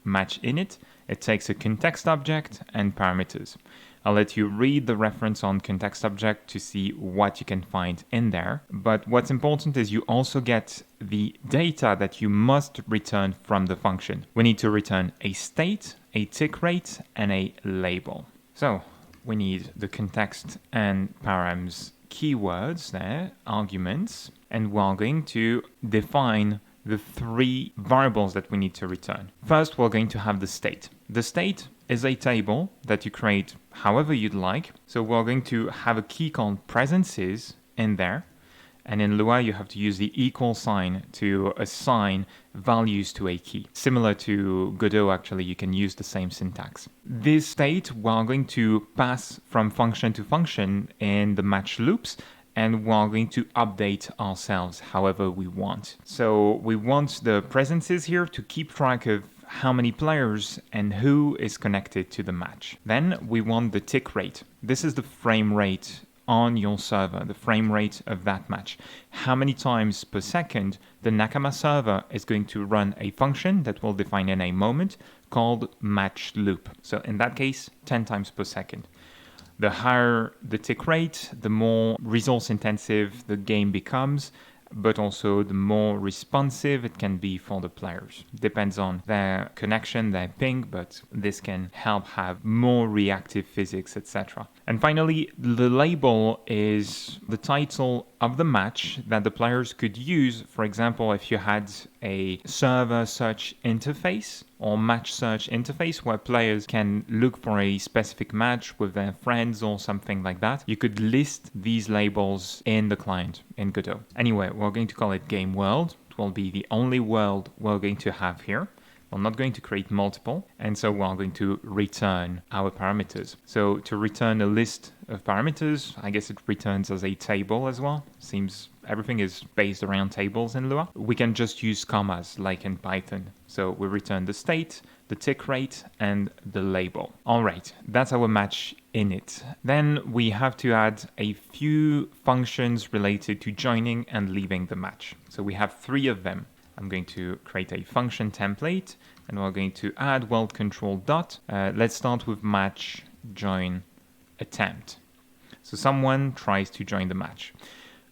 matchInit, it takes a context object and parameters. I'll let you read the reference on context object to see what you can find in there. But what's important is you also get the data that you must return from the function. We need to return a state, a tick rate, and a label. So we need the context and params keywords there, arguments, and we're going to define the 3 variables that we need to return. First, we're going to have the state. The state is a table that you create however you'd like. So we're going to have a key called presences in there. And in Lua, you have to use the equal sign to assign values to a key. Similar to Godot, actually, you can use the same syntax. This state, we're going to pass from function to function in the match loops, and we're going to update ourselves however we want. So we want the presences here to keep track of how many players and who is connected to the match. Then we want the tick rate. This is the frame rate on your server, the frame rate of that match. How many times per second the Nakama server is going to run a function that we'll define in a moment called match loop. So in that case, 10 times per second. The higher the tick rate, the more resource intensive the game becomes, but also the more responsive it can be for the players. Depends on their connection, their ping, but this can help have more reactive physics, etc. And finally, the label is the title of the match that the players could use. For example, if you had a server search interface or match search interface where players can look for a specific match with their friends or something like that, you could list these labels in the client in Godot. Anyway, we're going to call it game world. It will be the only world we're going to have here. We're not going to create multiple, and so we're going to return our parameters. So to return a list of parameters, I guess it returns as a table as well. Seems everything is based around tables in Lua. We can just use commas like in Python. So we return the state, the tick rate, and the label. All right, that's our match init. Then we have to add a few functions related to joining and leaving the match. So we have 3 of them. I'm going to create a function template, and we're going to add world control dot. Let's start with match join attempt. So someone tries to join the match.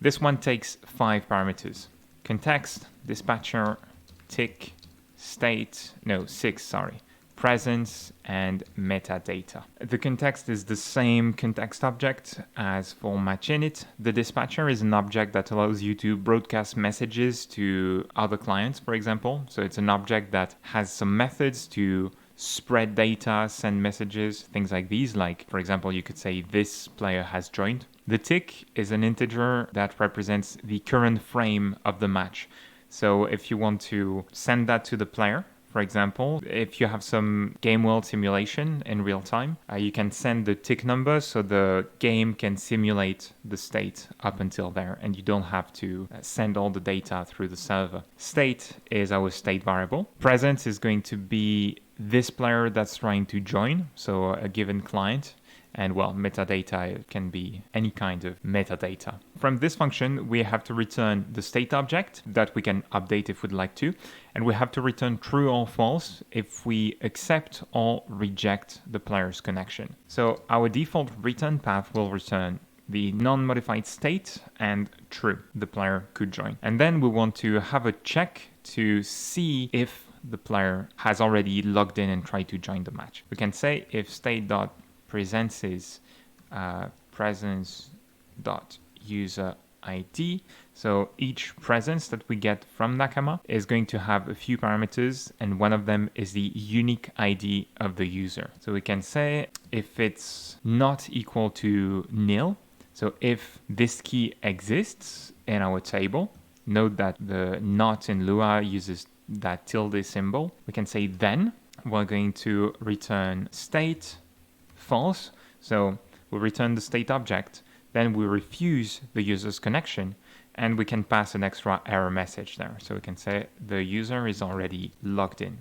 This one takes 5 parameters: context, dispatcher, tick, state, 6, sorry, presence, and metadata. The context is the same context object as for matchInit. The dispatcher is an object that allows you to broadcast messages to other clients, for example. So it's an object that has some methods to spread data, send messages, things like these. Like, for example, you could say this player has joined. The tick is an integer that represents the current frame of the match. So if you want to send that to the player, for example, if you have some game world simulation in real time, you can send the tick number so the game can simulate the state up until there, and you don't have to send all the data through the server. State is our state variable. Presence is going to be this player that's trying to join, so a given client. And well, metadata can be any kind of metadata. From this function, we have to return the state object that we can update if we'd like to. And we have to return true or false if we accept or reject the player's connection. So our default return path will return the non-modified state and true, the player could join. And then we want to have a check to see if the player has already logged in and tried to join the match. We can say if state.presences presence.user ID. So each presence that we get from Nakama is going to have a few parameters, and one of them is the unique ID of the user. So we can say if it's not equal to nil, so if this key exists in our table, note that the not in Lua uses that tilde symbol. We can say then. We're going to return state false. So we return the state object. Then we refuse the user's connection. And we can pass an extra error message there. So we can say the user is already logged in.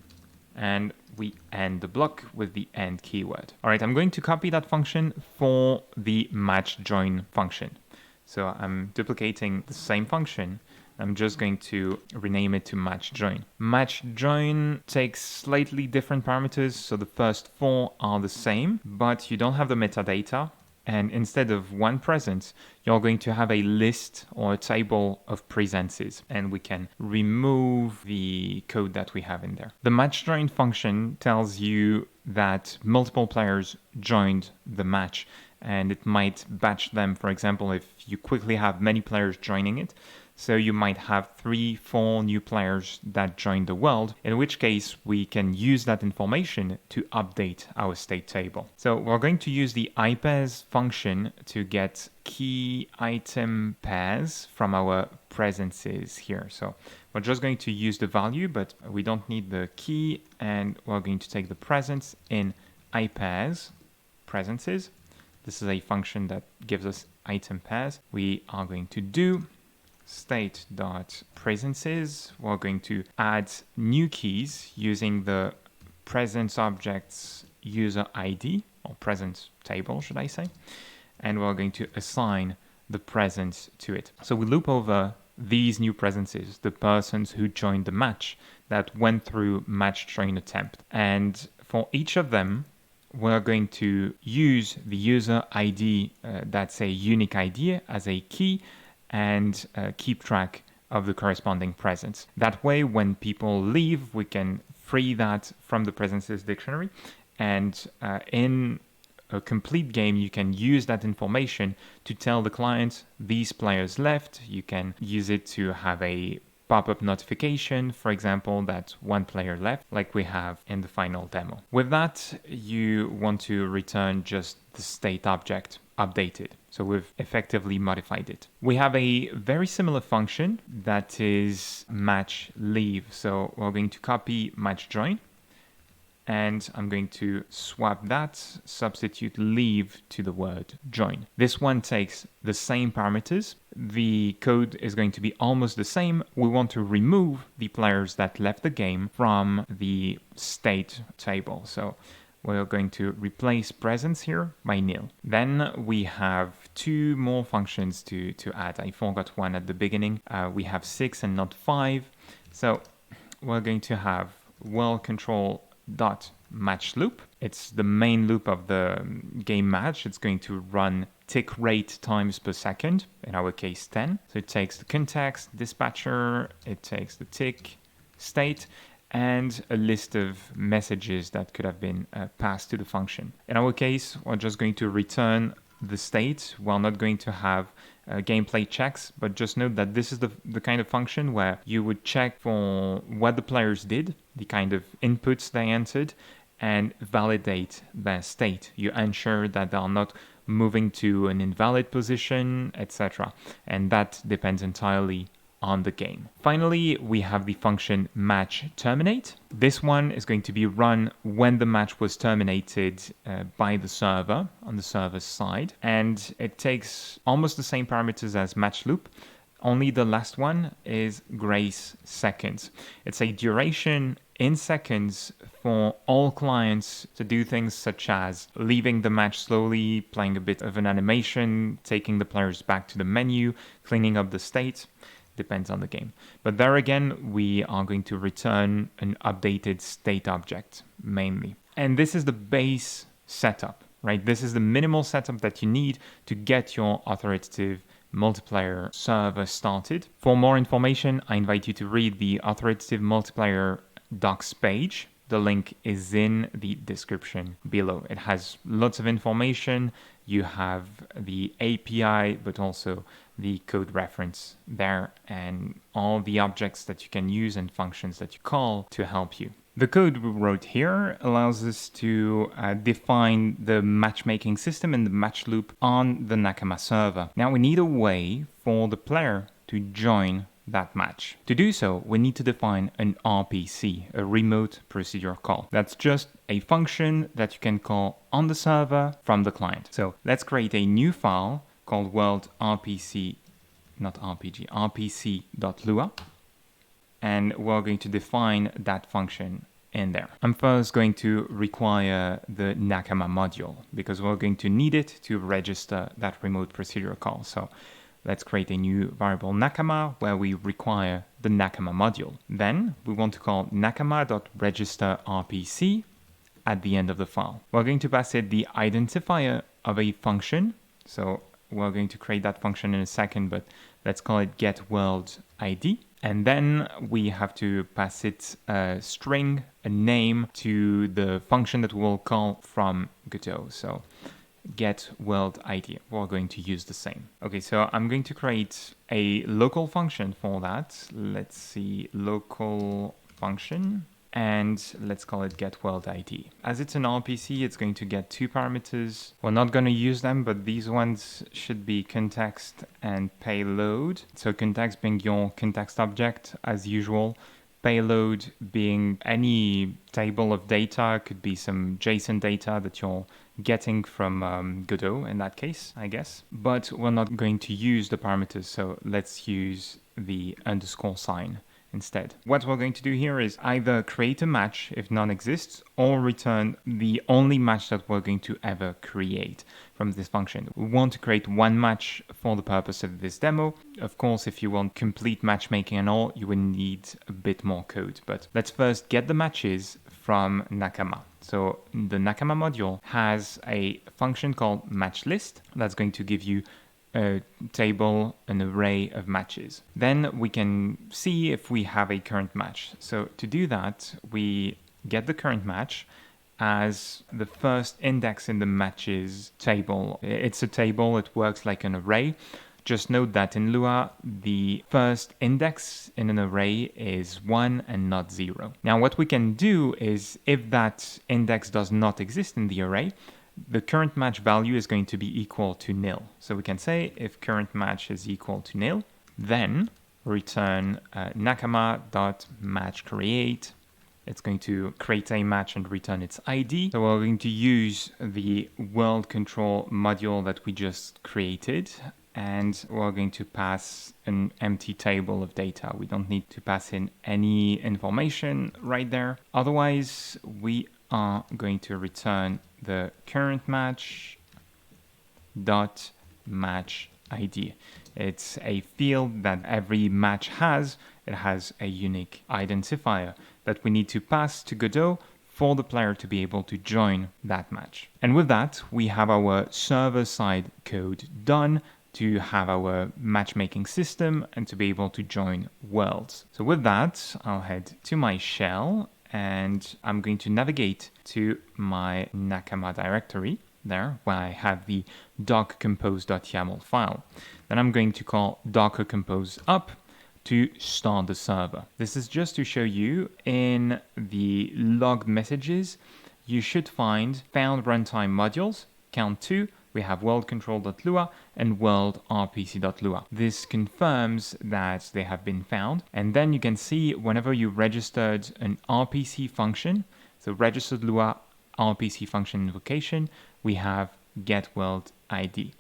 And we end the block with the end keyword. All right, I'm going to copy that function for the match join function. So I'm duplicating the same function. I'm just going to rename it to match join. Match join takes slightly different parameters. So the first 4 are the same, but you don't have the metadata. And instead of one presence, you're going to have a list or a table of presences. And we can remove the code that we have in there. The match join function tells you that multiple players joined the match. And it might batch them, for example, if you quickly have many players joining it. So you might have 3-4 new players that join the world, in which case we can use that information to update our state table. So we're going to use the ipairs function to get key item pairs from our presences here. So we're just going to use the value, but we don't need the key, and we're going to take the presence in ipairs presences. This is a function that gives us item pairs. We are going to do state.presences. We're going to add new keys using the presence object's user ID, or presence table, should I say. And we're going to assign the presence to it. So we loop over these new presences, the persons who joined the match that went through match join attempt. And for each of them, we're going to use the user ID, that's a unique ID, as a key, and keep track of the corresponding presence. That way, when people leave, we can free that from the presences dictionary. And in a complete game, you can use that information to tell the client these players left. You can use it to have a pop-up notification, for example, that one player left, like we have in the final demo. With that, you want to return just the state object updated. So we've effectively modified it. We have a very similar function that is match leave. So we're going to copy match join, and I'm going to swap that, substitute leave to the word join. This one takes the same parameters. The code is going to be almost the same. We want to remove the players that left the game from the state table. So we're going to replace presence here by nil. Then we have 2 more functions to add. I forgot one at the beginning. We have 6 and not 5. So we're going to have well control dot match loop. It's the main loop of the game match. It's going to run tick rate times per second, in our case 10. So it takes the context, dispatcher, it takes the tick, state, and a list of messages that could have been passed to the function. In our case, we're just going to return the state. We're not going to have gameplay checks, but just note that this is the kind of function where you would check for what the players did, the kind of inputs they entered, and validate their state. You ensure that they are not moving to an invalid position, etc. And that depends entirely on the game. Finally, we have the function match terminate. This one is going to be run when the match was terminated by the server on the server side, and it takes almost the same parameters as match loop. Only the last one is grace seconds. It's a duration in seconds for all clients to do things such as leaving the match slowly, playing a bit of an animation, taking the players back to the menu, cleaning up the state. Depends on the game. But there again, we are going to return an updated state object mainly. And this is the base setup, right? This is the minimal setup that you need to get your authoritative multiplayer server started. For more information, I invite you to read the Authoritative Multiplayer docs page. The link is in the description below. It has lots of information. You have the API, but also the code reference there and all the objects that you can use and functions that you call to help you. The code we wrote here allows us to define the matchmaking system and the match loop on the Nakama server. Now we need a way for the player to join that match. To do so, we need to define an RPC, a remote procedure call. That's just a function that you can call on the server from the client. So let's create a new file called world RPC, not RPG, rpc.lua, and we're going to define that function in there. I'm first going to require the Nakama module because we're going to need it to register that remote procedure call. So let's create a new variable Nakama where we require the Nakama module. Then we want to call nakama.registerRPC at the end of the file. We're going to pass it the identifier of a function. So we're going to create that function in a second, but let's call it getWorldID. And then we have to pass it a string, a name to the function that we'll call from Godot. So getWorldID, we're going to use the same. Okay, so I'm going to create a local function for that. Let's see, local function, and let's call it getWorldID. As it's an RPC, it's going to get two parameters. We're not going to use them, but these ones should be context and payload. So context being your context object as usual. Payload being any table of data, could be some JSON data that you're getting from Godot in that case, I guess. But we're not going to use the parameters, so let's use the underscore sign instead. What we're going to do here is either create a match if none exists, or return the only match that we're going to ever create from this function. We want to create one match for the purpose of this demo. Of course, if you want complete matchmaking and all, you will need a bit more code. But let's first get the matches from Nakama. So the Nakama module has a function called matchList that's going to give you a table, an array of matches. Then we can see if we have a current match. So to do that, we get the current match as the first index in the matches table. It's a table, it works like an array. Just note that in Lua, the first index in an array is 1 and not 0. Now what we can do is, if that index does not exist in the array, the current match value is going to be equal to nil. So we can say if current match is equal to nil, then return nakama.matchCreate. It's going to create a match and return its ID. So we're going to use the world control module that we just created, and we're going to pass an empty table of data. We don't need to pass in any information right there. Otherwise, we are going to return the current match dot match ID. It's a field that every match has. It has a unique identifier that we need to pass to Godot for the player to be able to join that match. And with that, we have our server-side code done to have our matchmaking system and to be able to join worlds. So with that, I'll head to my shell and I'm going to navigate to my Nakama directory there, where I have the doccompose.yaml file. Then I'm going to call docker compose up to start the server. This is just to show you in the logged messages, you should find found runtime modules, count 2, we have worldcontrol.lua and worldrpc.lua. This confirms that they have been found. And then you can see whenever you registered an RPC function, so registered Lua RPC function invocation, we have getWorldID.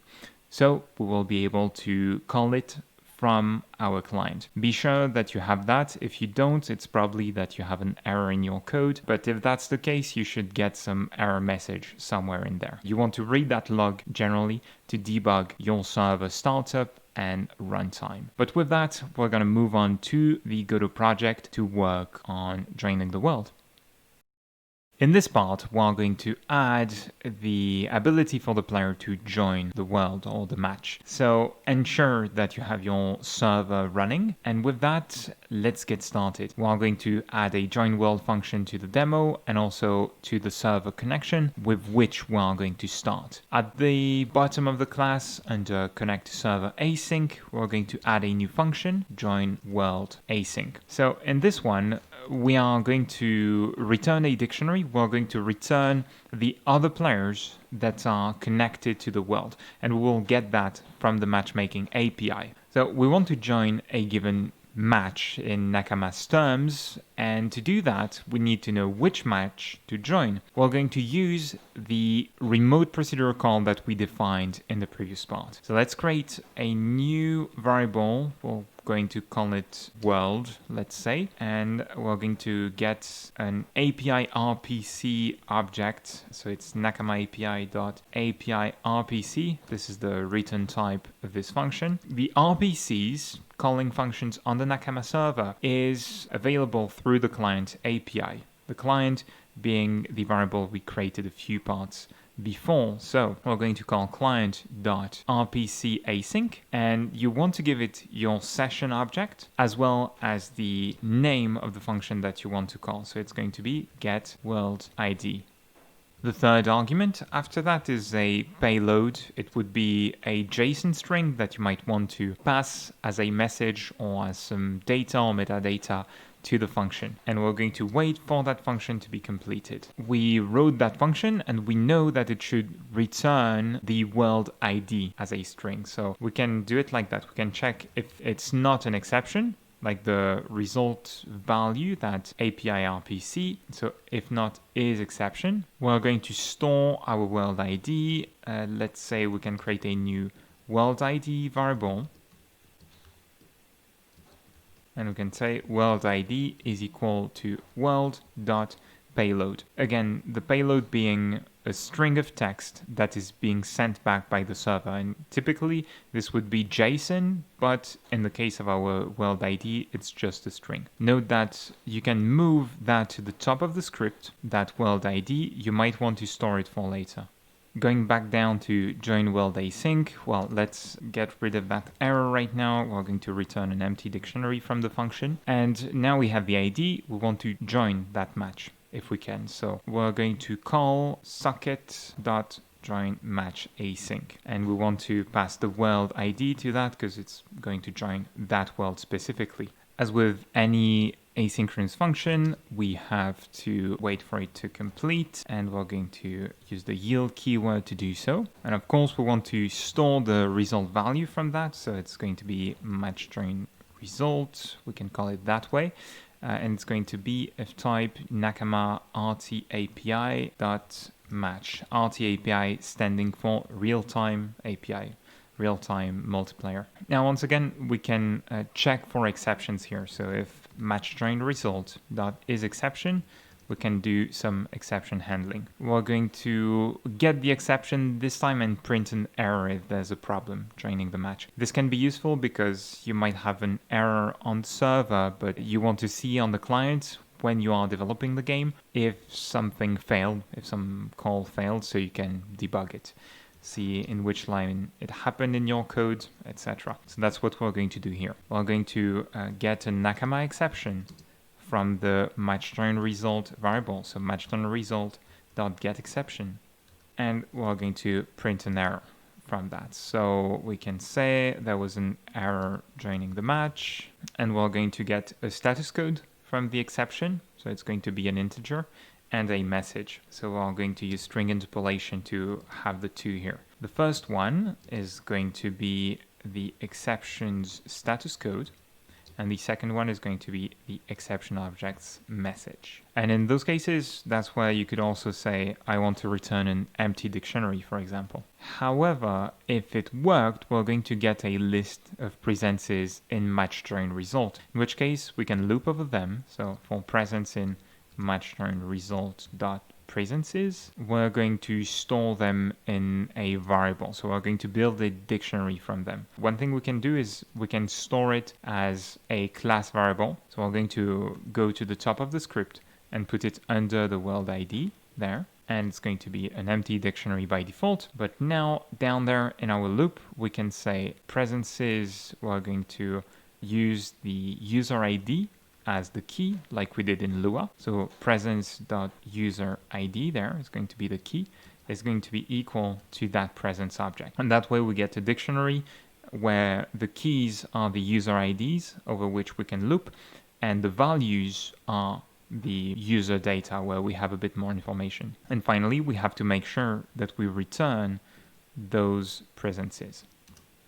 So we will be able to call it from our client. Be sure that you have that. If you don't, it's probably that you have an error in your code. But if that's the case, you should get some error message somewhere in there. You want to read that log generally to debug your server startup and runtime. But with that, we're going to move on to the Godot project to work on joining the world. In this part, we're going to add the ability for the player to join the world or the match. So ensure that you have your server running. And with that, let's get started. We're going to add a join world function to the demo and also to the server connection with which we're going to start. At the bottom of the class under connect to server async, we're going to add a new function, join world async. So in this one, we are going to return a dictionary. We're going to return the other players that are connected to the world, and we will get that from the matchmaking API. So we want to join a given match in Nakama's terms, and to do that, we need to know which match to join. We're going to use the remote procedural call that we defined in the previous part. So let's create a new variable. We're going to call it world, let's say, and we're going to get an API RPC object. So it's Nakama API.API RPC. This is the return type of this function. The RPCs, calling functions on the Nakama server, is available through the client API. The client being the variable we created a few parts before. So we're going to call client.rpc async, and you want to give it your session object as well as the name of the function that you want to call. So it's going to be get world ID. The third argument after that is a payload. It would be a JSON string that you might want to pass as a message or as some data or metadata to the function, and we're going to wait for that function to be completed. We wrote that function and we know that it should return the world ID as a string, so we can do it like that. We can check if it's not an exception, like the result value, that API RPC. So if not is exception, we're going to store our world ID. Let's say we can create a new world ID variable, and we can say world ID is equal to world.payload. Again, the payload being a string of text that is being sent back by the server. And typically this would be JSON, but in the case of our world ID, it's just a string. Note that you can move that to the top of the script, that world ID. You might want to store it for later. Going back down to join world async, well, let's get rid of that error right now. We're going to return an empty dictionary from the function. And now we have the ID. We want to join that match if we can. So we're going to call socket.join match async. And we want to pass the world ID to that because it's going to join that world specifically. As with any asynchronous function, we have to wait for it to complete, and we're going to use the yield keyword to do so. And of course, we want to store the result value from that, so it's going to be match join result. We can call it that way. And it's going to be of type Nakama RT dot match. RT API standing for Realtime API. Real-time multiplayer. Now, once again, we can check for exceptions here. So if match join result dot is exception, we can do some exception handling. We're going to get the exception this time and print an error if there's a problem joining the match. This can be useful because you might have an error on the server, but you want to see on the client when you are developing the game if something failed, if some call failed, so you can debug it. See in which line it happened in your code, etc. So that's what we're going to do here. We're going to get a Nakama exception from the match join result variable. So match join result dot get exception, and we're going to print an error from that. So we can say there was an error joining the match, and we're going to get a status code from the exception. So it's going to be an integer, and a message. So we're going to use string interpolation to have the two here. The first one is going to be the exception's status code, and the second one is going to be the exception object's message. And in those cases, that's where you could also say, I want to return an empty dictionary, for example. However, if it worked, we're going to get a list of presences in match join result, in which case we can loop over them. So for presence in match join result dot presences, we're going to store them in a variable. So we're going to build a dictionary from them. One thing we can do is we can store it as a class variable. So we're going to go to the top of the script and put it under the world ID there. And it's going to be an empty dictionary by default. But now down there in our loop, we can say presences, we're going to use the user ID as the key, like we did in Lua. So presence.user ID there is going to be the key. It's going to be equal to that presence object. And that way we get a dictionary where the keys are the user IDs over which we can loop, and the values are the user data where we have a bit more information. And finally, we have to make sure that we return those presences.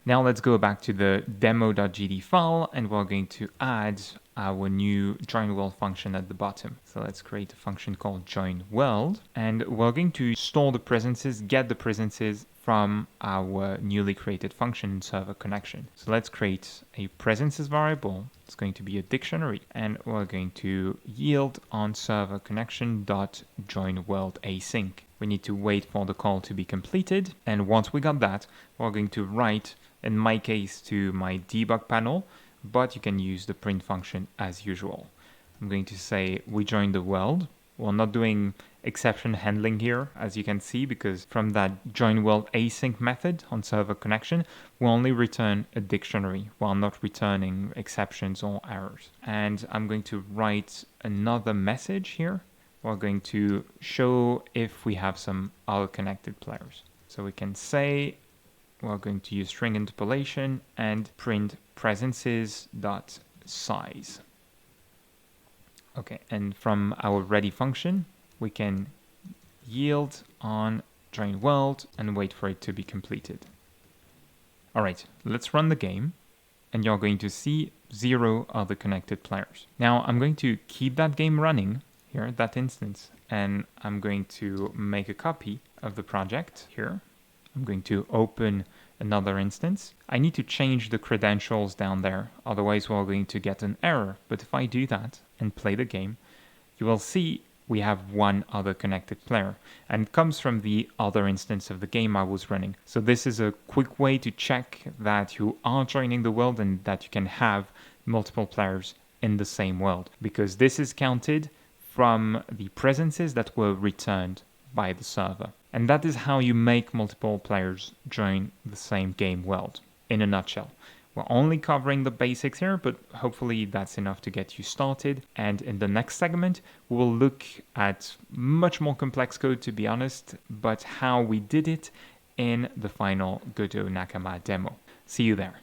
Now let's go back to the demo.gd file and we're going to add our new join world function at the bottom. So let's create a function called join world, and we're going to store the presences, get the presences from our newly created function server connection. So let's create a presences variable. It's going to be a dictionary, and we're going to yield on server connection dot join world async. We need to wait for the call to be completed, and once we got that, we're going to write, in my case, to my debug panel, but you can use the print function as usual. I'm going to say we join the world. We're not doing exception handling here, as you can see, because from that join world async method on server connection, we only return a dictionary while not returning exceptions or errors. And I'm going to write another message here. We're going to show if we have some other connected players. So we can say we're going to use string interpolation and print presences.size. Okay, and from our ready function, we can yield on join world and wait for it to be completed. All right, let's run the game, and you're going to see 0 other connected players. Now I'm going to keep that game running here, that instance, and I'm going to make a copy of the project here. I'm going to open another instance. I need to change the credentials down there, otherwise we're going to get an error. But if I do that and play the game, you will see we have 1 other connected player, and it comes from the other instance of the game I was running. So this is a quick way to check that you are joining the world and that you can have multiple players in the same world, because this is counted from the presences that were returned by the server. And that is how you make multiple players join the same game world, in a nutshell. We're only covering the basics here, but hopefully that's enough to get you started. And in the next segment, we will look at much more complex code, to be honest, but how we did it in the final Godot Nakama demo. See you there.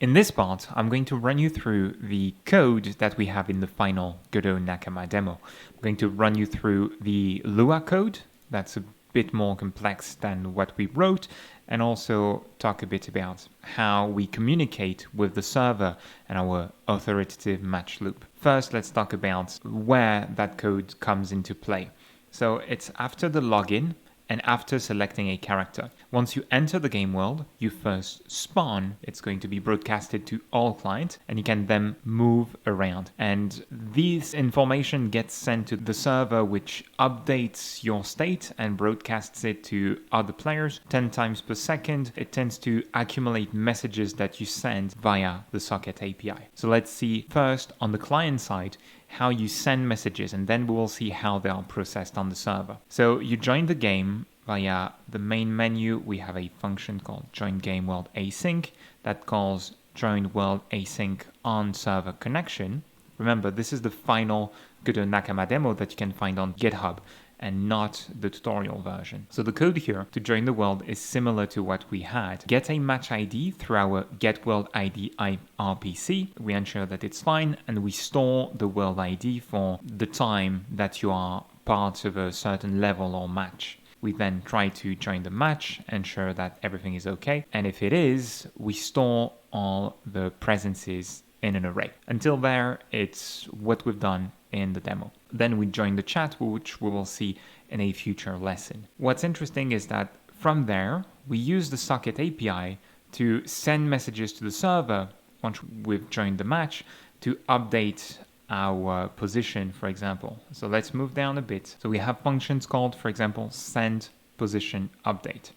In this part, I'm going to run you through the code that we have in the final Godot Nakama demo. I'm going to run you through the Lua code. That's a bit more complex than what we wrote, and also talk a bit about how we communicate with the server and our authoritative match loop. First, let's talk about where that code comes into play. So it's after the login and after selecting a character. Once you enter the game world, you first spawn. It's going to be broadcasted to all clients, and you can then move around. And this information gets sent to the server, which updates your state and broadcasts it to other players 10 times per second. It tends to accumulate messages that you send via the socket API. So let's see first on the client side how you send messages, and then we will see how they are processed on the server. So you join the game via the main menu. We have a function called join game world async that calls join world async on server connection. Remember, this is the final Godot Nakama demo that you can find on GitHub and not the tutorial version. So the code here to join the world is similar to what we had. Get a match ID through our get world ID RPC. We ensure that it's fine, and we store the world ID for the time that you are part of a certain level or match. We then try to join the match, ensure that everything is okay, and if it is, we store all the presences in an array. Until there, it's what we've done in the demo. Then we join the chat, which we will see in a future lesson. What's interesting is that from there, we use the socket API to send messages to the server once we've joined the match to update our position, for example. So let's move down a bit. So we have functions called, for example, send position update.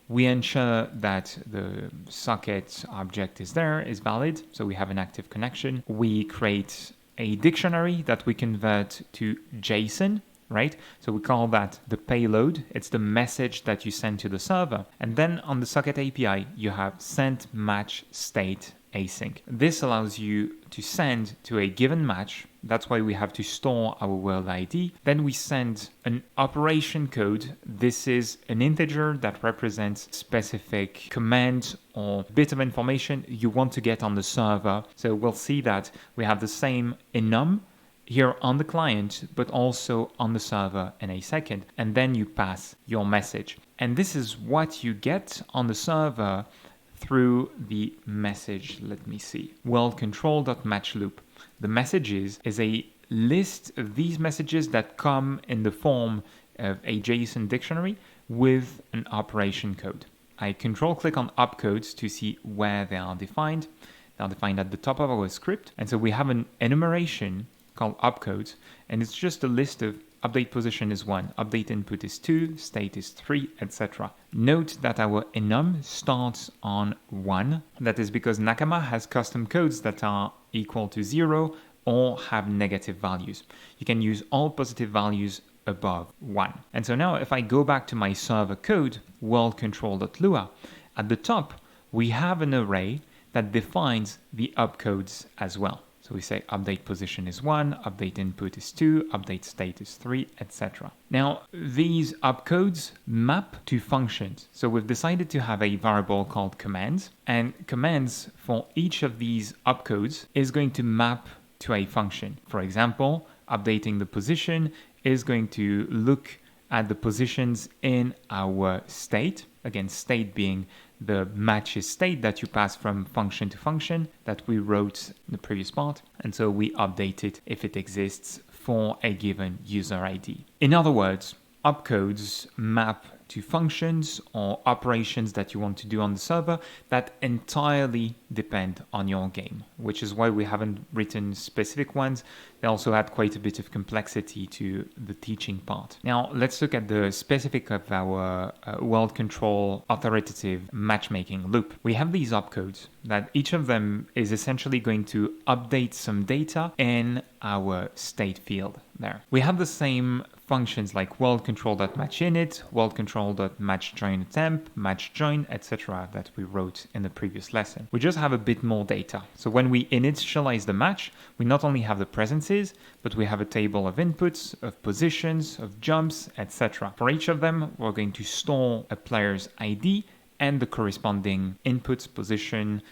We ensure that the socket object is valid, so we have an active connection. We create a dictionary that we convert to JSON, right? So we call that the payload. It's the message that you send to the server. And then on the socket API, you have send match state async. This allows you to send to a given match. That's why we have to store our world ID. Then we send an operation code. This is an integer that represents specific command or bit of information you want to get on the server. So we'll see that we have the same enum here on the client, but also on the server in a second. And then you pass your message. And this is what you get on the server through the message. Let me see. World_control.matchLoop. The messages is a list of these messages that come in the form of a JSON dictionary with an operation code. I control-click on opcodes to see where they are defined. They are defined at the top of our script. And so we have an enumeration called opcodes, and it's just a list of update position is 1, update input is 2, state is 3, etc. Note that our enum starts on 1. That is because Nakama has custom codes that are equal to 0 or have negative values. You can use all positive values above 1. And so now if I go back to my server code, world_control.lua, at the top we have an array that defines the opcodes as well. So we say update position is 1, update input is 2, update state is 3, etc. Now, these opcodes map to functions. So we've decided to have a variable called commands, and commands for each of these opcodes is going to map to a function. For example, updating the position is going to look at the positions in our state. Again, state being the matches state that you pass from function to function that we wrote in the previous part. And so we update it if it exists for a given user ID. In other words, opcodes map to functions or operations that you want to do on the server that entirely depend on your game, which is why we haven't written specific ones. They also add quite a bit of complexity to the teaching part. Now, let's look at the specific of our world control authoritative matchmaking loop. We have these opcodes that each of them is essentially going to update some data in our state field there. We have the same functions like world_control.matchInit, world_control.matchJoinAttempt, matchJoin, etc. that we wrote in the previous lesson. We just have a bit more data. So when we initialize the match, we not only have the presences, but we have a table of inputs, of positions, of jumps, etc. For each of them, we're going to store a player's ID and the corresponding inputs, position,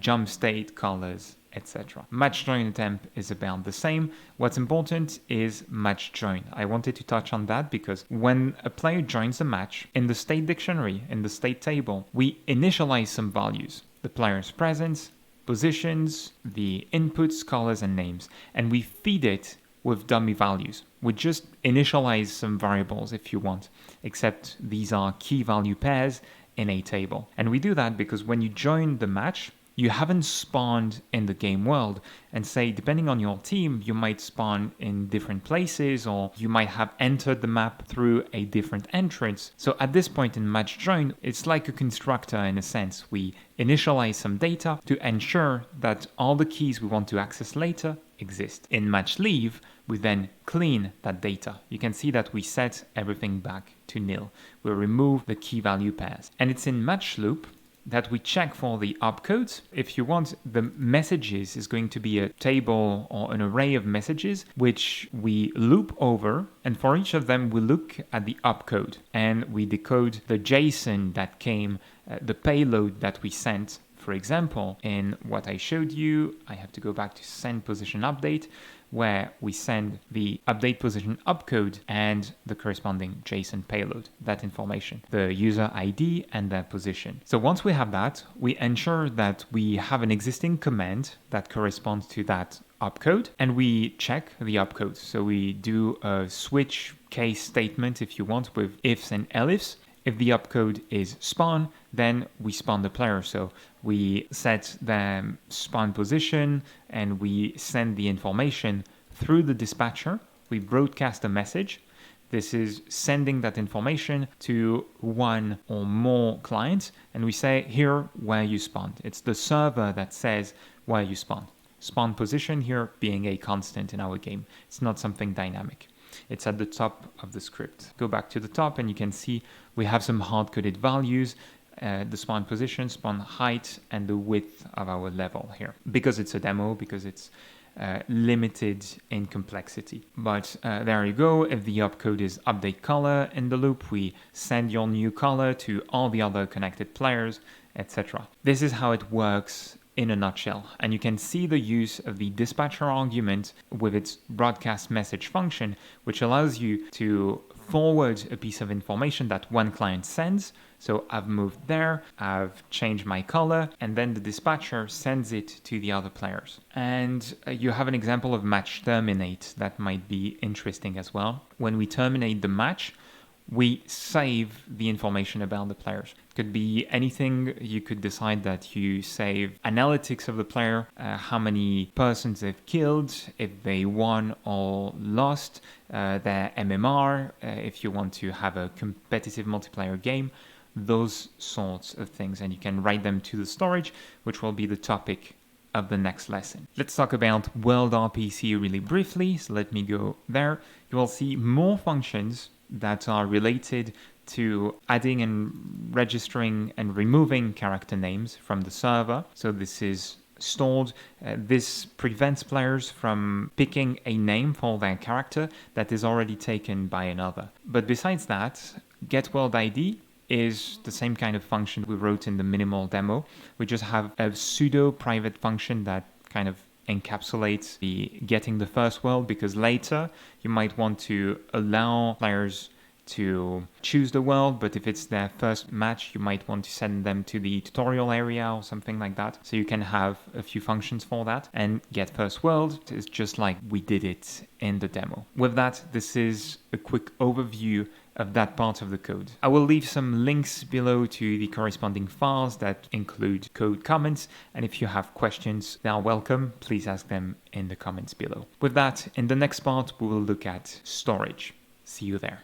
jump state, colors, etc. Match join attempt is about the same. What's important is match join. I wanted to touch on that because when a player joins a match, in the state dictionary, in the state table, we initialize some values. The player's presence, positions, the inputs, colors, and names. And we feed it with dummy values. We just initialize some variables if you want, except these are key value pairs in a table. And we do that because when you join the match, you haven't spawned in the game world, and say, depending on your team, you might spawn in different places, or you might have entered the map through a different entrance. So at this point in match join, it's like a constructor in a sense. We initialize some data to ensure that all the keys we want to access later exist. In match leave, we then clean that data. You can see that we set everything back to nil. We remove the key value pairs. And it's in match loop that we check for the opcodes. If you want, the messages is going to be a table or an array of messages which we loop over, and for each of them we look at the opcode and we decode the JSON that came, the payload that we sent. For example, in what I showed you, I have to go back to send position update, where we send the update position opcode and the corresponding JSON payload, that information, the user ID and their position. So once we have that, we ensure that we have an existing command that corresponds to that opcode, and we check the opcode. So we do a switch case statement, if you want, with ifs and elifs. If the opcode is spawn, then we spawn the player. So we set the spawn position and we send the information through the dispatcher. We broadcast a message. This is sending that information to one or more clients. And we say here where you spawned. It's the server that says where you spawned. Spawn position here being a constant in our game. It's not something dynamic. It's at the top of the script. Go back to the top and you can see we have some hard-coded values, the spawn position, spawn height, and the width of our level here. Because it's a demo, because it's limited in complexity. But there you go. If the opcode is update color in the loop, we send your new color to all the other connected players, etc. This is how it works in a nutshell. And you can see the use of the dispatcher argument with its broadcast message function, which allows you to forward a piece of information that one client sends. So I've moved there, I've changed my color, and then the dispatcher sends it to the other players. And you have an example of match terminate that might be interesting as well. When we terminate the match, we save the information about the players. It could be anything. You could decide that you save analytics of the player, how many persons they've killed, if they won or lost, their MMR, if you want to have a competitive multiplayer game, those sorts of things. And you can write them to the storage, which will be the topic of the next lesson. Let's talk about World RPC really briefly. So let me go there. You will see more functions that are related to adding and registering and removing character names from the server. So this is stored. This prevents players from picking a name for their character that is already taken by another. But besides that, getWorldID is the same kind of function we wrote in the minimal demo. We just have a pseudo private function that kind of encapsulates the getting the first world, because later you might want to allow players to choose the world, but if it's their first match, you might want to send them to the tutorial area or something like that. So you can have a few functions for that, and get first world is just like we did it in the demo. With that, this is a quick overview of that part of the code. I will leave some links below to the corresponding files that include code comments, and if you have questions, they are welcome. Please ask them in the comments below. With that, in the next part, we will look at storage. See you there.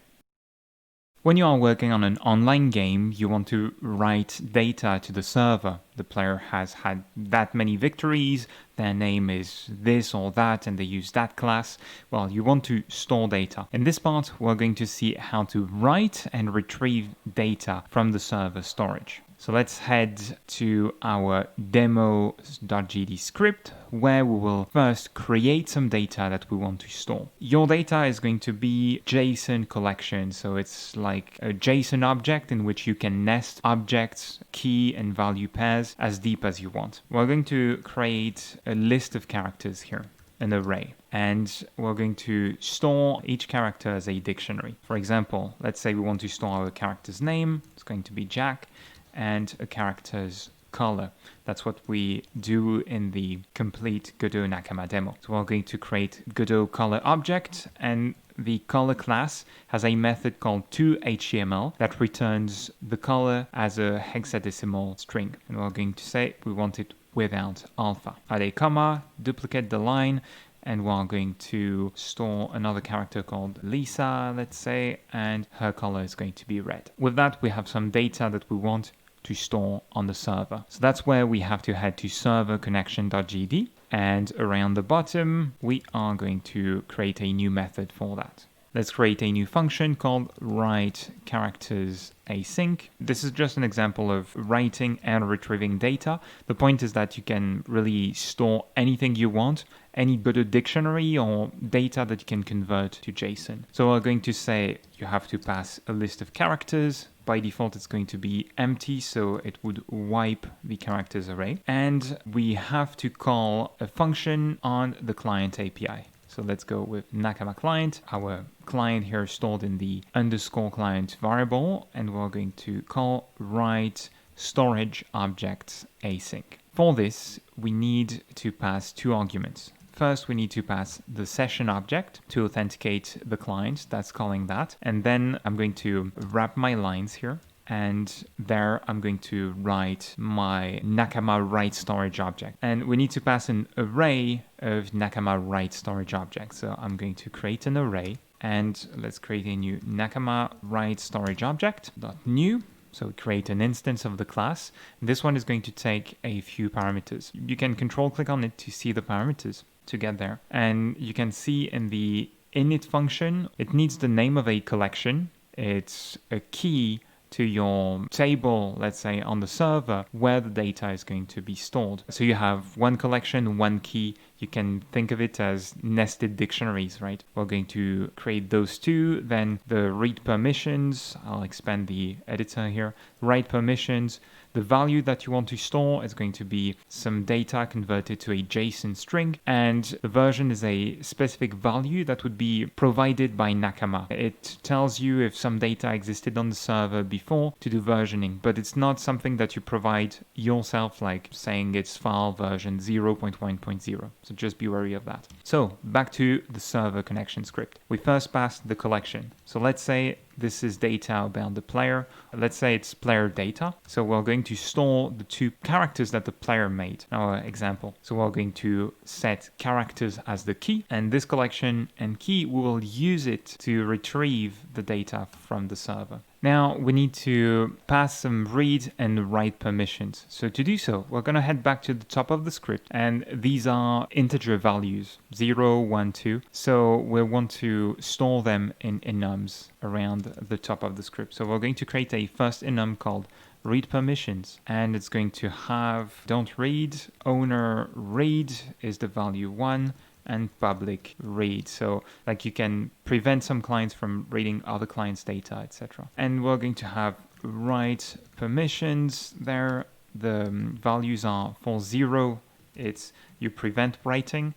When you are working on an online game, you want to write data to the server. The player has had that many victories, their name is this or that, and they use that class. Well, you want to store data. In this part, we're going to see how to write and retrieve data from the server storage. So let's head to our demo.gd script, where we will first create some data that we want to store. Your data is going to be JSON collection. So it's like a JSON object in which you can nest objects, key and value pairs as deep as you want. We're going to create a list of characters here, an array, and we're going to store each character as a dictionary. For example, let's say we want to store our character's name. It's going to be Jack, and a character's color. That's what we do in the complete Godot Nakama demo. So we're going to create Godot color object, and the color class has a method called toHTML that returns the color as a hexadecimal string. And we're going to say we want it without alpha. Add a comma, duplicate the line, and we're going to store another character called Lisa, let's say, and her color is going to be red. With that, we have some data that we want to store on the server. So that's where we have to head to server-connection.gd, and around the bottom, we are going to create a new method for that. Let's create a new function called writeCharactersAsync. This is just an example of writing and retrieving data. The point is that you can really store anything you want, any Godot dictionary or data that you can convert to JSON. So we're going to say you have to pass a list of characters. By default, it's going to be empty, so it would wipe the characters array. And we have to call a function on the client API. So let's go with Nakama client. Our client here is stored in the underscore client variable, and we're going to call write storage objects async. For this, we need to pass two arguments. First, we need to pass the session object to authenticate the client. That's calling that. And then I'm going to wrap my lines here. And there I'm going to write my Nakama write storage object. And we need to pass an array of Nakama write storage objects. So I'm going to create an array, and let's create a new Nakama write storage object .new. So create an instance of the class. This one is going to take a few parameters. You can control click on it to see the parameters to get there. And you can see in the init function, it needs the name of a collection. It's a key to your table, let's say, on the server where the data is going to be stored. So you have one collection, one key. You can think of it as nested dictionaries, right? We're going to create those two. Then the read permissions, I'll expand the editor here. Write permissions, The value that you want to store is going to be some data converted to a JSON string, and the version is a specific value that would be provided by Nakama. It tells you if some data existed on the server before to do versioning, but it's not something that you provide yourself, like saying it's file version 0.1.0. So just be wary of that. So back to the server connection script. We first passed the collection. So let's say this is data about the player. Let's say it's player data. So we're going to store the two characters that the player made, our example. So we're going to set characters as the key, and this collection and key, we will use it to retrieve the data from the server. Now we need to pass some read and write permissions. So to do so, we're going to head back to the top of the script, and these are integer values, 0, 1, 2. So we want to store them in enums around the top of the script. So we're going to create a first enum called read permissions, and it's going to have don't read, owner read is the value 1, and public read. So like you can prevent some clients from reading other clients' data, etc. And we're going to have write permissions there. The values are for 0, it's you prevent writing,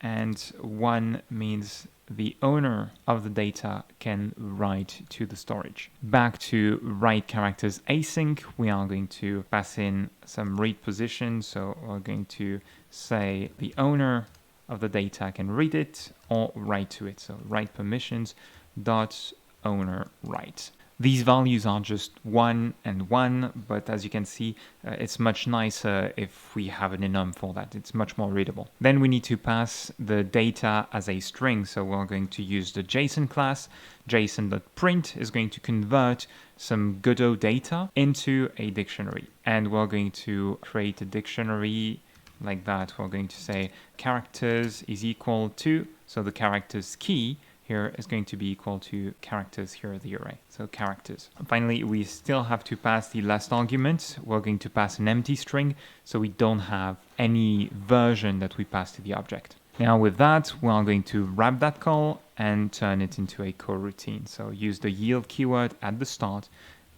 and 1 means the owner of the data can write to the storage. Back to write characters async, we are going to pass in some read position. So we're going to say the owner of the data can read it or write to it. So write permissions dot owner write. These values are just 1 and 1, but as you can see, it's much nicer if we have an enum for that. It's much more readable. Then we need to pass the data as a string. So we're going to use the JSON class. JSON.print is going to convert some Godot data into a dictionary. And we're going to create a dictionary like that. We're going to say characters is equal to, so the characters key here is going to be equal to characters here, the array. So characters. And finally, we still have to pass the last argument. We're going to pass an empty string, so we don't have any version that we pass to the object. Now with that, we are going to wrap that call and turn it into a coroutine. So use the yield keyword at the start,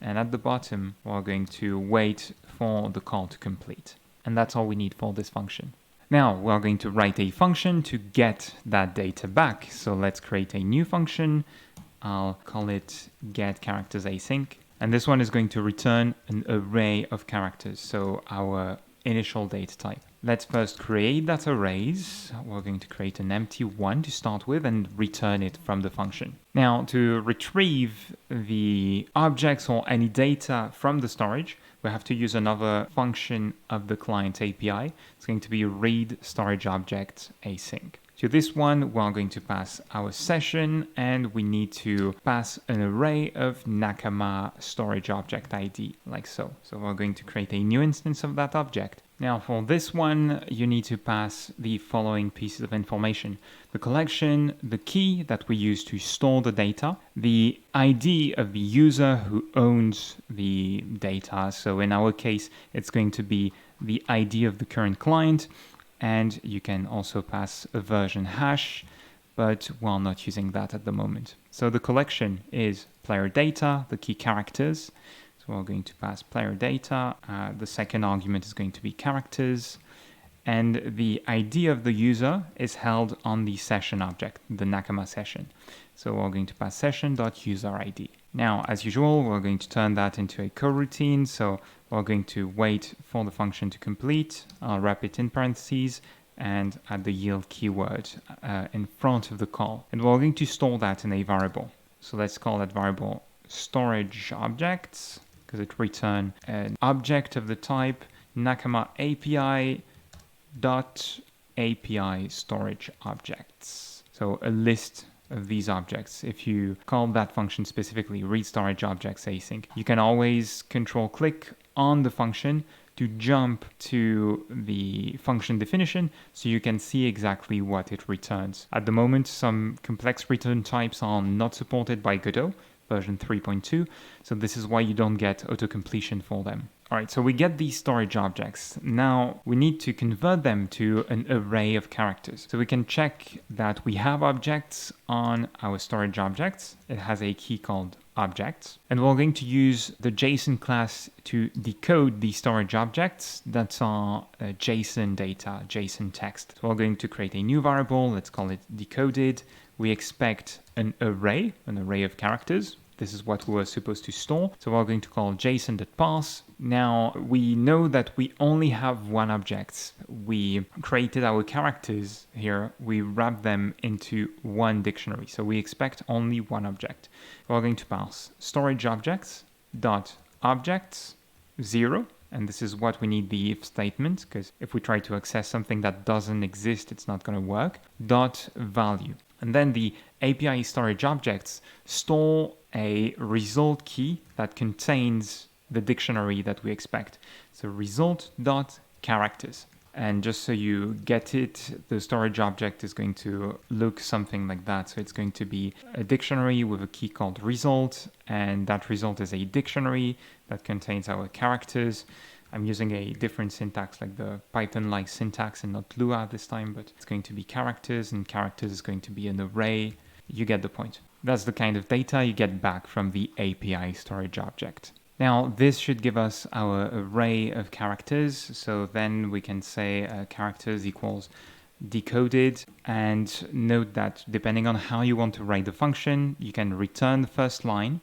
and at the bottom, we're going to wait for the call to complete. And that's all we need for this function. Now we're going to write a function to get that data back. So let's create a new function. I'll call it getCharactersAsync. And this one is going to return an array of characters. So our initial data type. Let's first create that arrays. We're going to create an empty one to start with and return it from the function. Now to retrieve the objects or any data from the storage, we have to use another function of the client API. It's going to be read storage object async. To this one, we're going to pass our session, and we need to pass an array of Nakama storage object ID, like so. So we're going to create a new instance of that object. Now for this one, you need to pass the following pieces of information: the collection, the key that we use to store the data, the ID of the user who owns the data. So in our case, it's going to be the ID of the current client, and you can also pass a version hash, but we're not using that at the moment. So the collection is player data, the key characters. So we're going to pass player data. The second argument is going to be characters. And the ID of the user is held on the session object, the Nakama session. So we're going to pass session.userID. Now, as usual, we're going to turn that into a coroutine. So we're going to wait for the function to complete. I'll wrap it in parentheses and add the yield keyword in front of the call. And we're going to store that in a variable. So let's call that variable storage objects, because it returns an object of the type Nakama API dot API storage objects. So a list of these objects. If you call that function specifically read storage objects async, you can always control click on the function to jump to the function definition so you can see exactly what it returns. At the moment, some complex return types are not supported by Godot version 3.2, so this is why you don't get auto-completion for them. All right, so we get these storage objects. Now we need to convert them to an array of characters. So we can check that we have objects on our storage objects. It has a key called objects. And we're going to use the JSON class to decode the storage objects. That's our JSON data, JSON text. So we're going to create a new variable. Let's call it decoded. We expect an array of characters. This is what we were supposed to store. So we're going to call JSON.parse. Now we know that we only have one object. We created our characters here. We wrap them into one dictionary. So we expect only one object. We're going to parse storage objects dot objects 0. And this is what we need the if statement, because if we try to access something that doesn't exist, it's not going to work. Dot value. And then the API storage objects store a result key that contains the dictionary that we expect. So result.characters. And just so you get it, the storage object is going to look something like that. So it's going to be a dictionary with a key called result, and that result is a dictionary that contains our characters. I'm using a different syntax, like the Python-like syntax and not Lua this time, but it's going to be characters, and characters is going to be an array. You get the point. That's the kind of data you get back from the API storage object. Now, this should give us our array of characters. So then we can say characters equals decoded. And note that depending on how you want to write the function, you can return the first line.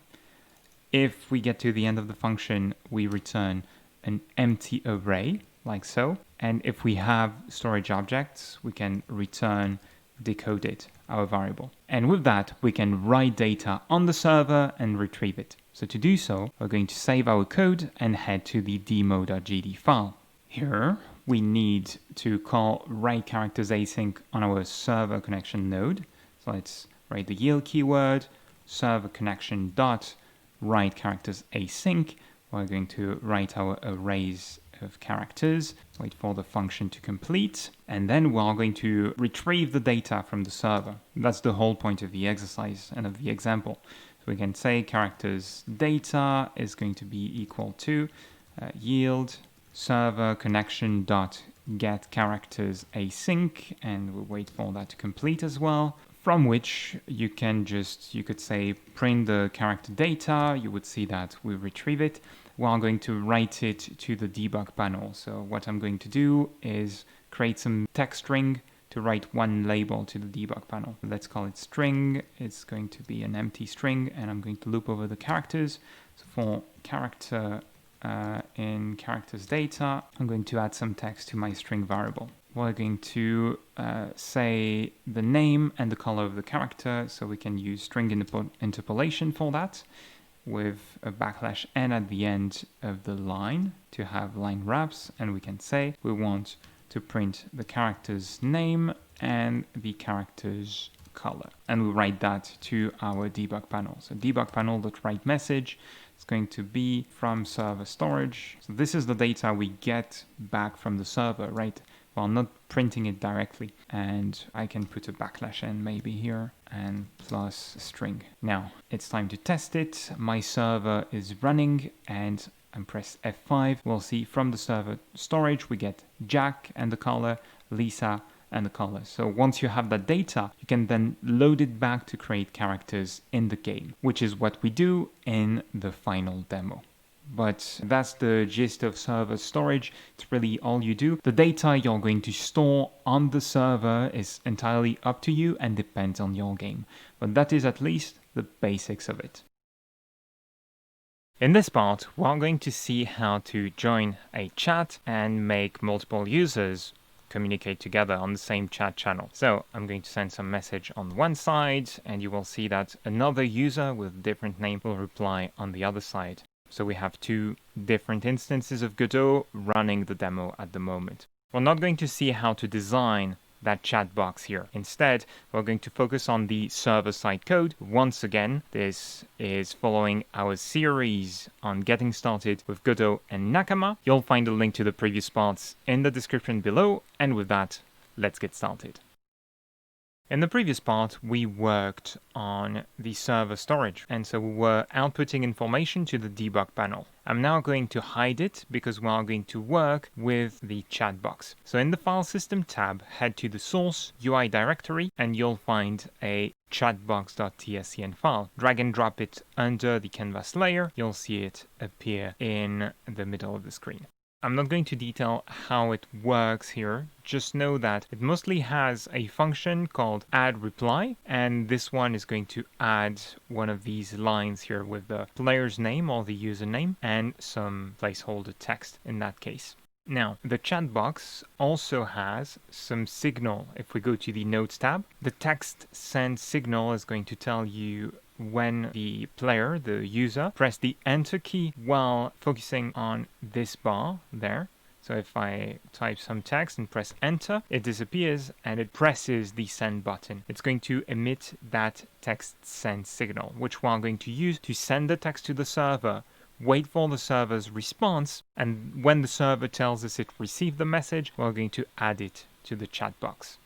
If we get to the end of the function, we return an empty array, like so. And if we have storage objects, we can return decoded, our variable. And with that, we can write data on the server and retrieve it. So to do so, we're going to save our code and head to the demo.gd file. Here, we need to call write characters async on our server connection node. So let's write the yield keyword, server connection dot write characters async. We're going to write our arrays of characters, wait for the function to complete, and then we're going to retrieve the data from the server. That's the whole point of the exercise and of the example. So we can say characters data is going to be equal to yield server connection dot get characters async, and we'll wait for that to complete as well. From which you could say print the character data. You would see that we retrieve it. We're going to write it to the debug panel. So what I'm going to do is create some text string to write one label to the debug panel. Let's call it string. It's going to be an empty string, and I'm going to loop over the characters. So for character in characters data, I'm going to add some text to my string variable. We're going to say the name and the color of the character, so we can use string interpolation for that with a \n at the end of the line to have line wraps, and we can say we want to print the character's name and the character's color, and we write that to our debug panel. So debug panel.write message is going to be from server storage. So this is the data we get back from the server, right? Well, not printing it directly, and I can put a \n maybe here and plus string. Now it's time to test it. My server is running, and I press F5. We'll see from the server storage we get Jack and the color, Lisa and the color. So once you have that data, you can then load it back to create characters in the game, which is what we do in the final demo. But that's the gist of server storage. It's really all you do. The data you're going to store on the server is entirely up to you and depends on your game. But that is at least the basics of it. In this part, we're going to see how to join a chat and make multiple users communicate together on the same chat channel. So I'm going to send some message on one side, and you will see that another user with different name will reply on the other side. So we have two different instances of Godot running the demo at the moment. We're not going to see how to design that chat box here. Instead, we're going to focus on the server-side code. Once again, this is following our series on getting started with Godot and Nakama. You'll find a link to the previous parts in the description below. And with that, let's get started. In the previous part, we worked on the server storage, and so we were outputting information to the debug panel. I'm now going to hide it because we are going to work with the chat box. So in the File System tab, head to the source UI directory, and you'll find a chatbox.tscn file. Drag and drop it under the canvas layer. You'll see it appear in the middle of the screen. I'm not going to detail how it works here, just know that it mostly has a function called add reply, and this one is going to add one of these lines here with the player's name or the username and some placeholder text in that case. Now, the chat box also has some signal. If we go to the Notes tab, the text send signal is going to tell you when the player, the user, press the enter key while focusing on this bar there. So if I type some text and press enter, it disappears and it presses the send button. It's going to emit that text send signal, which we're going to use to send the text to the server, wait for the server's response, and when the server tells us it received the message, we're going to add it to the chat box.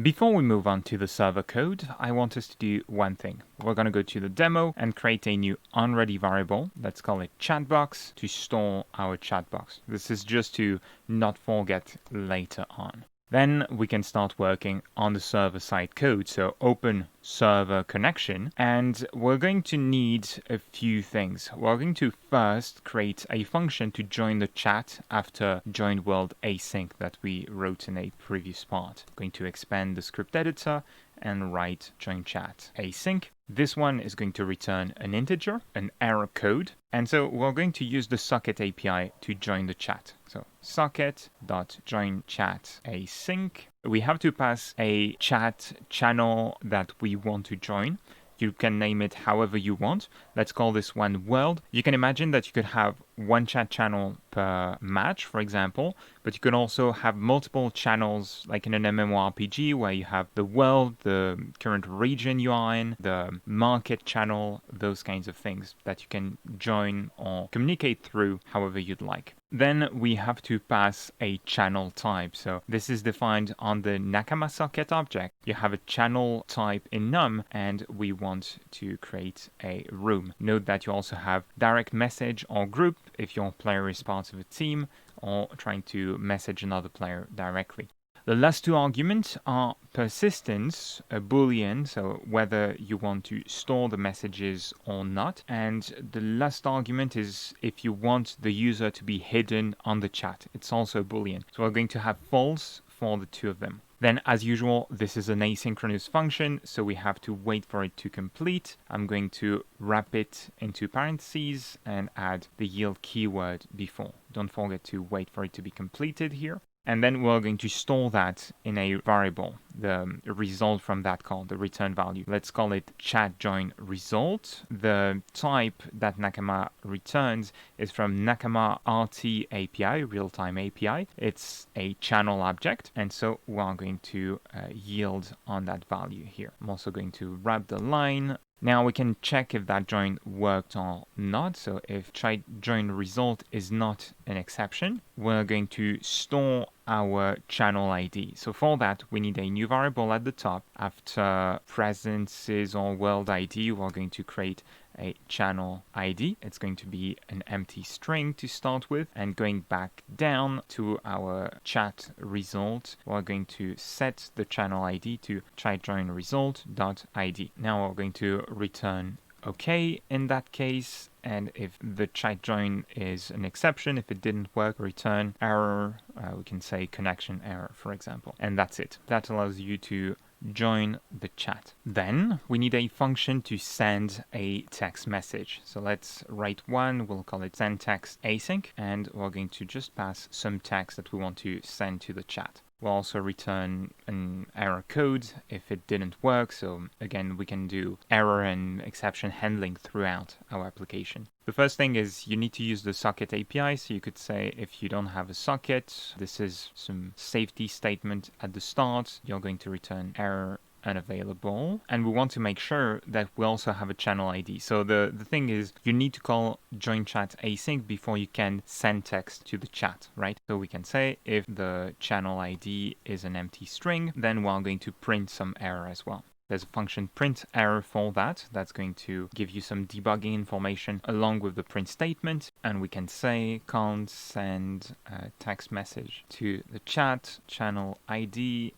Before we move on to the server code, I want us to do one thing. We're going to go to the demo and create a new onReady variable. Let's call it chatbox to store our chatbox. This is just to not forget later on. Then we can start working on the server-side code. So open server connection, and we're going to need a few things. We're going to first create a function to join the chat after join world async that we wrote in a previous part. I'm going to expand the script editor and write join chat async. This one is going to return an integer, an error code, and so we're going to use the socket API to join the chat. So socket.joinChatAsync. We have to pass a chat channel that we want to join. You can name it however you want. Let's call this one world. You can imagine that you could have one chat channel per match, for example, but you can also have multiple channels, like in an MMORPG, where you have the world, the current region you are in, the market channel, those kinds of things that you can join or communicate through however you'd like. Then we have to pass a channel type. So this is defined on the Nakama socket object. You have a channel type in num, and we want to create a room. Note that you also have direct message or group if your player is part of a team or trying to message another player directly. The last two arguments are persistence, a boolean, so whether you want to store the messages or not. And the last argument is if you want the user to be hidden on the chat. It's also a boolean. So we're going to have false for the two of them. Then, as usual, this is an asynchronous function, so we have to wait for it to complete. I'm going to wrap it into parentheses and add the yield keyword before. Don't forget to wait for it to be completed here. And then we're going to store that in a variable, the result from that call, the return value. Let's call it chat join result. The type that Nakama returns is from Nakama RT API, Realtime API. It's a channel object, and so we're going to yield on that value here. I'm also going to wrap the line. Now we can check if that join worked or not. So if chat join result is not an exception, we're going to store our channel ID. So for that, we need a new variable at the top. After presences or world ID, we're going to create a channel ID. It's going to be an empty string to start with, and going back down to our chat result, we're going to set the channel ID to chat join result.id. Now we're going to return OK in that case, and if the chat join is an exception, if it didn't work, return error. We can say connection error, for example, and that's it. That allows you to join the chat. Then we need a function to send a text message. So let's write one. We'll call it send text async, and we're going to just pass some text that we want to send to the chat. We'll also return an error code if it didn't work. So again, we can do error and exception handling throughout our application. The first thing is you need to use the socket API. So you could say if you don't have a socket, this is some safety statement at the start. You're going to return error unavailable, and we want to make sure that we also have a channel ID. So the thing is, you need to call join chat async before you can send text to the chat, right? So we can say if the channel ID is an empty string, then we're going to print some error as well. There's a function print error for that. That's going to give you some debugging information along with the print statement. And we can say can't send a text message to the chat. Channel ID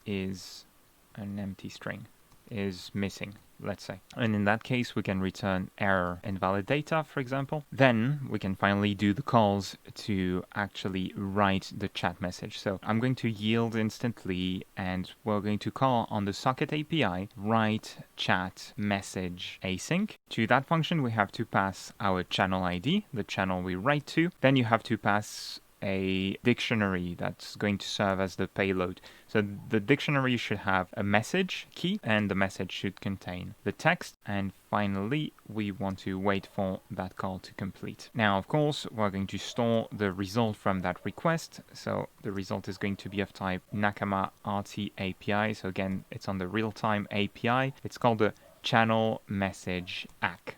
is an empty string, is missing, let's say. And in that case, we can return error invalid data, for example. Then we can finally do the calls to actually write the chat message. So I'm going to yield instantly, and we're going to call on the socket API, write chat message async. To that function, we have to pass our channel ID, the channel we write to. Then you have to pass a dictionary that's going to serve as the payload. So the dictionary should have a message key, and the message should contain the text. And finally, we want to wait for that call to complete. Now, of course, we're going to store the result from that request. So the result is going to be of type Nakama RT API. So again, it's on the Realtime API. It's called the channel message ACK.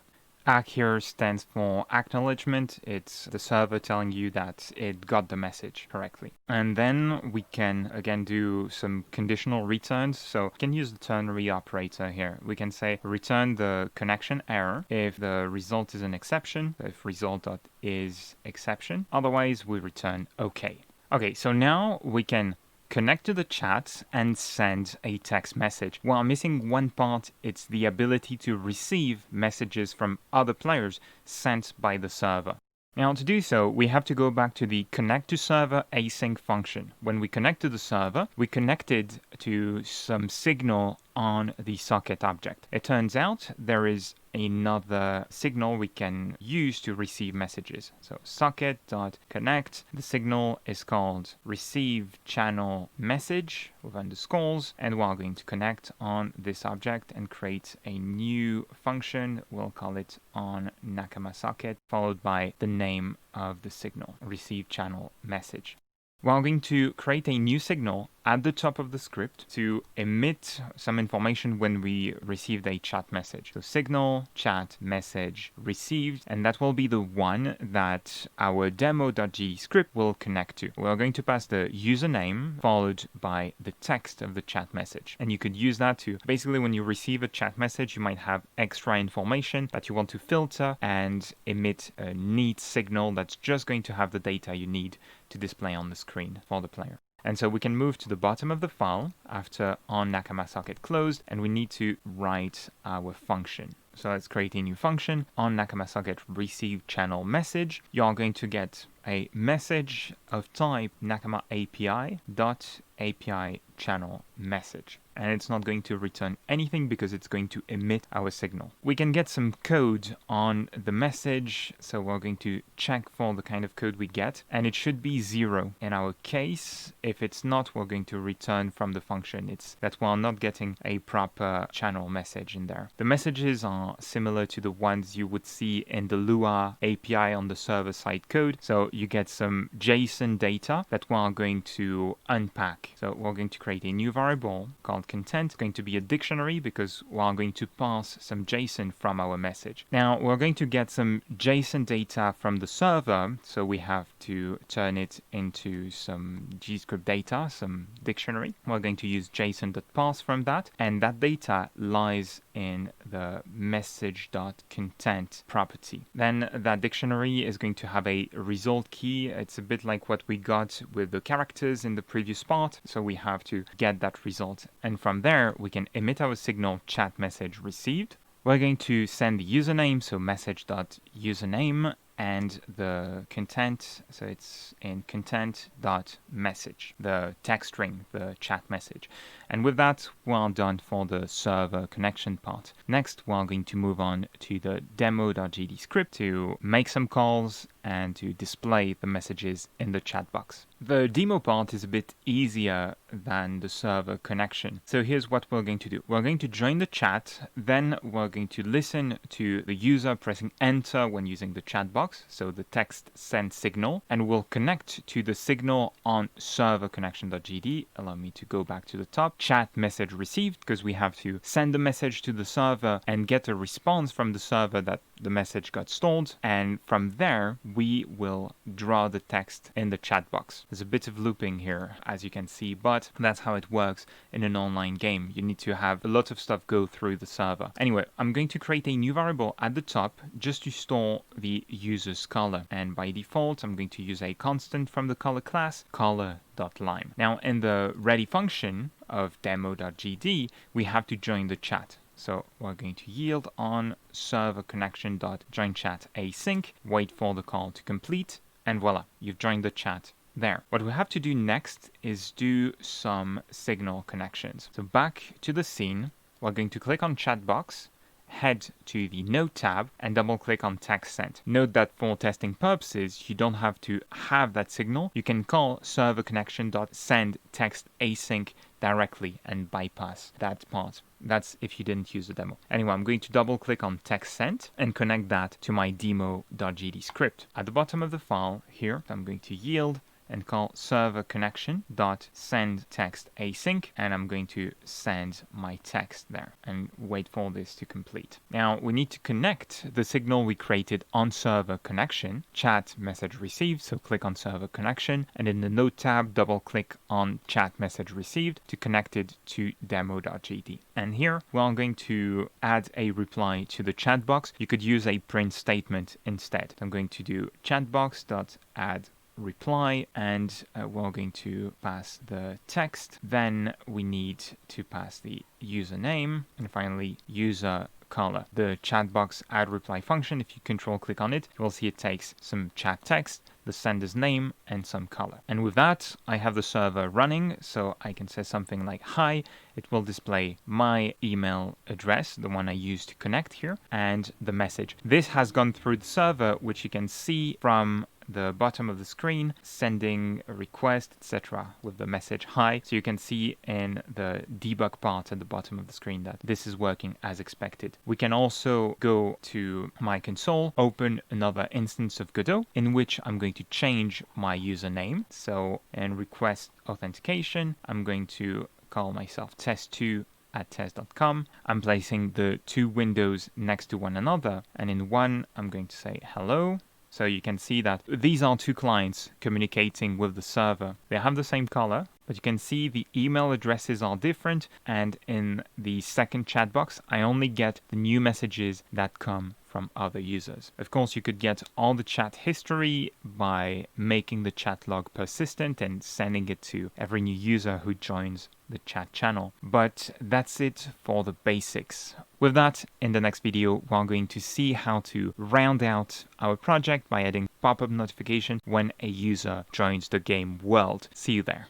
ACK here stands for acknowledgement. It's the server telling you that it got the message correctly. And then we can again do some conditional returns. So we can use the ternary operator here. We can say return the connection error if the result is an exception, if result.is exception. Otherwise, we return OK. Okay, so now we can connect to the chat and send a text message. While missing one part, it's the ability to receive messages from other players sent by the server. Now, to do so, we have to go back to the connect to server async function. When we connect to the server, we connected to some signal on the socket object. It turns out there is another signal we can use to receive messages. So socket.connect, the signal is called receive channel message with underscores, and we're going to connect on this object and create a new function. We'll call it on Nakama socket, followed by the name of the signal, receive channel message. We're going to create a new signal at the top of the script to emit some information when we received a chat message. So signal, chat, message received, and that will be the one that our demo.g script will connect to. We're going to pass the username followed by the text of the chat message. And you could use that to, basically when you receive a chat message, you might have extra information that you want to filter and emit a neat signal that's just going to have the data you need to display on the screen for the player. And so we can move to the bottom of the file after on Nakama socket closed, and we need to write our function. So let's create a new function on Nakama socket receive channel message. You are going to get a message of type Nakama API dot API channel message. And it's not going to return anything because it's going to emit our signal. We can get some code on the message, so we're going to check for the kind of code we get, and it should be 0 in our case. If it's not, we're going to return from the function. It's that we're not getting a proper channel message in there. The messages are similar to the ones you would see in the Lua API on the server-side code. So you get some JSON data that we're going to unpack. So we're going to create a new variable called content. It's going to be a dictionary because we're going to pass some JSON from our message. Now we're going to get some JSON data from the server, so we have to turn it into some GScript data, some dictionary. We're going to use JSON.parse from that, and that data lies in the message.content property. Then that dictionary is going to have a result key. It's a bit like what we got with the characters in the previous part, so we have to get that result. And from there, we can emit our signal chat message received. We're going to send the username, so message.username, and the content, so it's in content.message, the text string, the chat message. And with that, we're done for the server connection part. Next, we're going to move on to the demo.gd script to make some calls and to display the messages in the chat box. The demo part is a bit easier than the server connection. So here's what we're going to do. We're going to join the chat, then we're going to listen to the user pressing enter when using the chat box, so the text send signal, and we'll connect to the signal on server connection.gd. Allow me to go back to the top. Chat message received, because we have to send the message to the server and get a response from the server that the message got stored, and from there we will draw the text in the chat box. There's a bit of looping here, as you can see, but that's how it works in an online game. You need to have a lot of stuff go through the server. Anyway, I'm going to create a new variable at the top just to store the user's color, and by default I'm going to use a constant from the color class, color.lime. Now in the ready function of demo.gd we have to join the chat. So we're going to yield on server connection.joinChat async, wait for the call to complete, and voila, you've joined the chat there. What we have to do next is do some signal connections. So back to the scene, we're going to click on chat box, head to the Node tab and double click on text sent. Note that for testing purposes, you don't have to have that signal. You can call server connection.send text async directly and bypass that part. That's if you didn't use the demo. Anyway, I'm going to double click on text sent and connect that to my demo.gd script. At the bottom of the file here, I'm going to yield and call server connection dot send text async, and I'm going to send my text there and wait for this to complete. Now we need to connect the signal we created on server connection, chat message received, so click on server connection, and in the Node tab double click on chat message received to connect it to demo.gd. And here we're going to add a reply to the chat box. You could use a print statement instead. I'm going to do chatbox.add reply, and we're going to pass the text. Then we need to pass the username, and finally user color. The chat box add reply function, if you control click on it, you'll see it takes some chat text, the sender's name, and some color. And with that, I have the server running, so I can say something like hi. It will display my email address, the one I used to connect here, and the message. This has gone through the server, which you can see from the bottom of the screen, sending a request, etc. with the message hi. So you can see in the debug part at the bottom of the screen that this is working as expected. We can also go to my console, open another instance of Godot in which I'm going to change my username. So in request authentication, I'm going to call myself test2 at test.com. I'm placing the two windows next to one another, and in one I'm going to say hello. So you can see that these are two clients communicating with the server. They have the same color, but you can see the email addresses are different, and in the second chat box I only get the new messages that come from other users. Of course, you could get all the chat history by making the chat log persistent and sending it to every new user who joins the chat channel. But that's it for the basics. With that, in the next video, we're going to see how to round out our project by adding pop-up notification when a user joins the game world. See you there.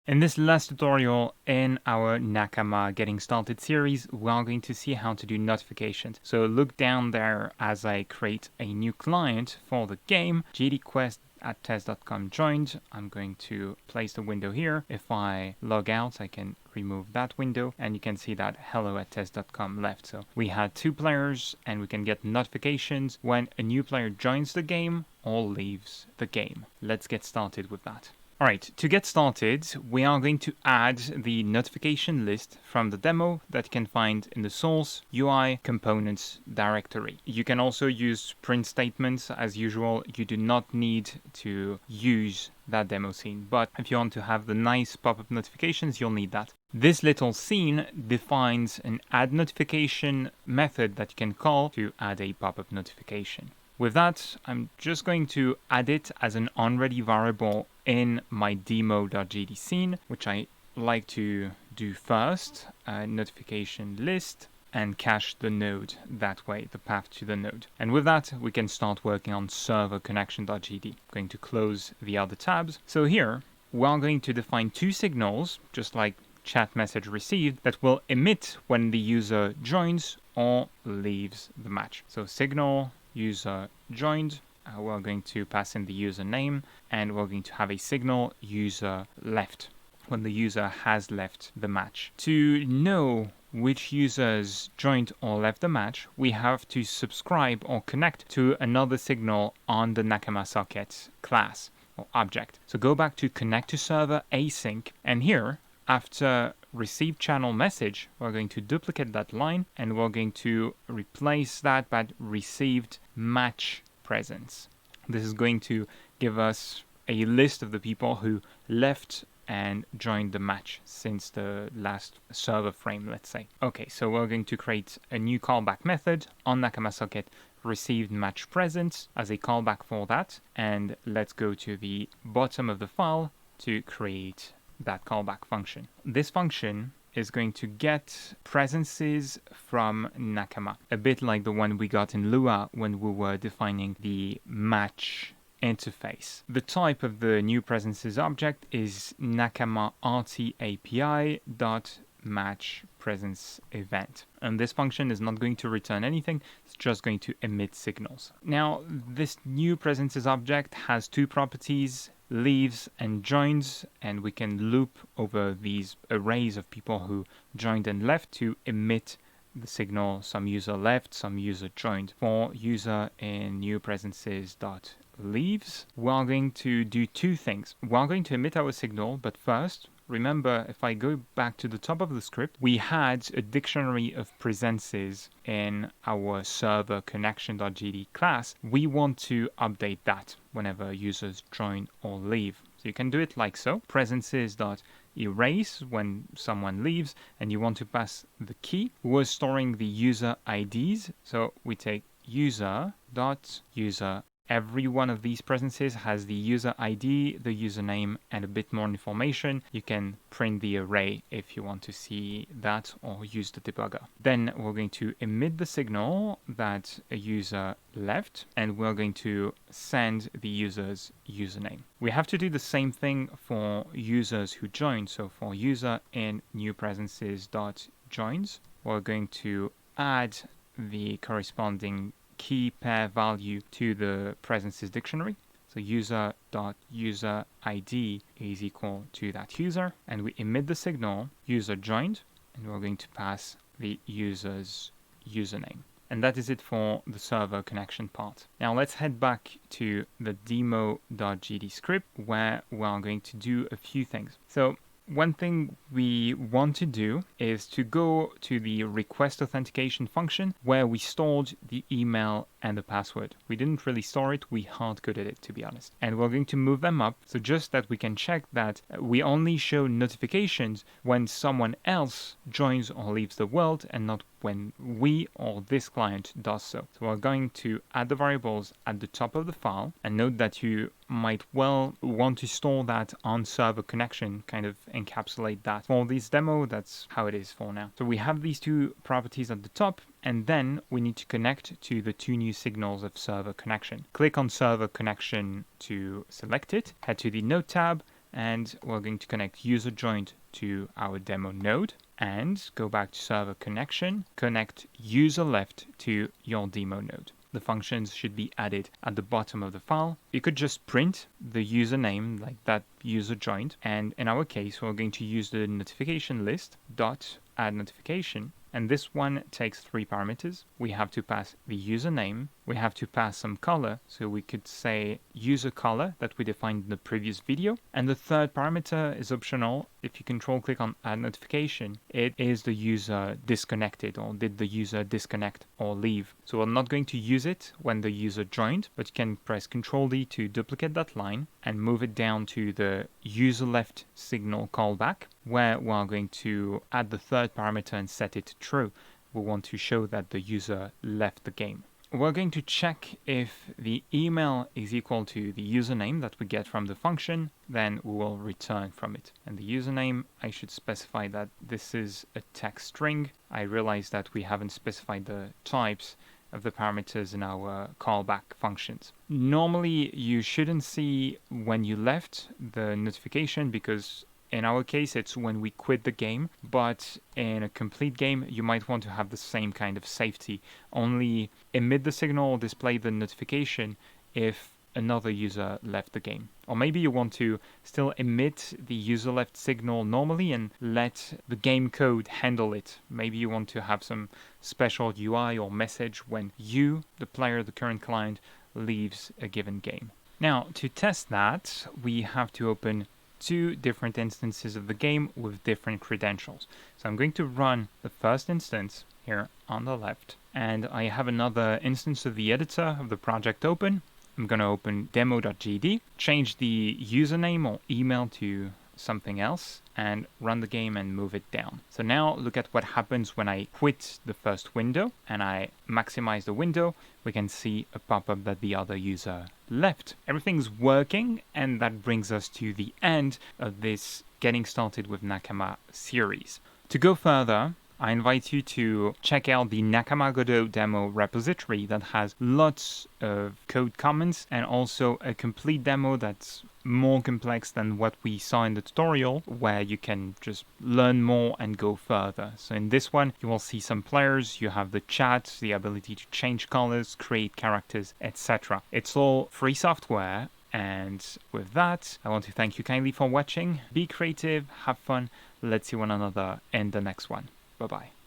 In this last tutorial in our Nakama Getting Started series, we are going to see how to do notifications. So look down there as I create a new client for the game, gdquest at test.com joined. I'm going to place the window here. If I log out, I can remove that window, and you can see that hello at test.com left. So we had two players, and we can get notifications when a new player joins the game or leaves the game. Let's get started with that. Alright, to get started, we are going to add the notification list from the demo that you can find in the source UI components directory. You can also use print statements as usual. You do not need to use that demo scene, but if you want to have the nice pop-up notifications, you'll need that. This little scene defines an add notification method that you can call to add a pop-up notification. With that, I'm just going to add it as an onReady variable in my demo.gd scene, which I like to do first, notification list, and cache the node that way, the path to the node. And with that, we can start working on server connection.gd. I'm going to close the other tabs. So here, we're going to define two signals, just like chat message received, that will emit when the user joins or leaves the match. So signal user joined we're going to pass in the username, and we're going to have a signal user left when the user has left the match. To know which users joined or left the match, we have to subscribe or connect to another signal on the Nakama socket class or object. So go back to connect to server async, and here, after receive channel message, we're going to duplicate that line, and we're going to replace that by received match presence. This is going to give us a list of the people who left and joined the match since the last server frame, let's say. Okay, so we're going to create a new callback method on Nakama socket received match presence as a callback for that, and let's go to the bottom of the file to create that callback function. This function is going to get presences from Nakama, a bit like the one we got in Lua when we were defining the match interface. The type of the new presences object is Nakama RT API dot match presence event, and this function is not going to return anything, it's just going to emit signals. Now, this new presences object has two properties, leaves and joins, and we can loop over these arrays of people who joined and left to emit the signal some user left, some user joined. For user in new presences dot leaves, we're going to do two things. We're going to emit our signal, but first, remember, if I go back to the top of the script, we had a dictionary of presences in our server connection.gd class. We want to update that whenever users join or leave. So you can do it like so. Presences.erase when someone leaves and you want to pass the key. We're storing the user IDs. So we take user.user. Every one of these presences has the user ID, the username, and a bit more information. You can print the array if you want to see that or use the debugger. Then we're going to emit the signal that a user left, and we're going to send the user's username. We have to do the same thing for users who join. So for user in new presences.joins, we're going to add the corresponding key pair value to the presences dictionary. So user.user ID is equal to that user, and we emit the signal user joined, and we're going to pass the user's username. And that is it for the server connection part. Now let's head back to the demo.gd script where we're going to do a few things. So one thing we want to do is to go to the request authentication function where we stored the email and the password. We didn't really store it, we hard-coded it, to be honest. And we're going to move them up so just that we can check that we only show notifications when someone else joins or leaves the world and not when we or this client does so. So we're going to add the variables at the top of the file, and note that you might well want to store that on server connection, kind of encapsulate that. For this demo, that's how it is for now. So we have these two properties at the top, and then we need to connect to the two new signals of server connection. Click on server connection to select it, head to the node tab, and we're going to connect user joined to our demo node, and go back to server connection, connect user left to your demo node. The functions should be added at the bottom of the file. You could just print the username like that user joined, and in our case we're going to use the notification list dot add notification, and this one takes three parameters. We have to pass the username, we have to pass some color, so we could say user color that we defined in the previous video, and the third parameter is optional. If you control click on add notification, it is the user disconnected, or did the user disconnect or leave. So we're not going to use it when the user joined, but you can press Ctrl D to duplicate that line and move it down to the user left signal callback, where we're going to add the third parameter and set it to true. We want to show that the user left the game. We're going to check if the email is equal to the username that we get from the function, then we will return from it. And the username, I should specify that this is a text string. I realize that we haven't specified the types of the parameters in our callback functions. Normally, you shouldn't see when you left the notification because in our case, it's when we quit the game, but in a complete game, you might want to have the same kind of safety. Only emit the signal or display the notification if another user left the game. Or maybe you want to still emit the user left signal normally and let the game code handle it. Maybe you want to have some special UI or message when you, the player, the current client, leaves a given game. Now, to test that, we have to open 2 different instances of the game with different credentials. So I'm going to run the first instance here on the left, and I have another instance of the editor of the project open. I'm going to open demo.gd, change the username or email to something else, and run the game and move it down. So now look at what happens when I quit the first window and I maximize the window. We can see a pop-up that the other user left. Everything's working, and that brings us to the end of this Getting Started with Nakama series. To go further, I invite you to check out the Nakama Godot Demo repository that has lots of code comments and also a complete demo that's more complex than what we saw in the tutorial, where you can just learn more and go further. So in this one, you will see some players, you have the chat, the ability to change colors, create characters, etc. It's all free software. And with that, I want to thank you kindly for watching. Be creative, have fun. Let's see one another in the next one. Bye-bye.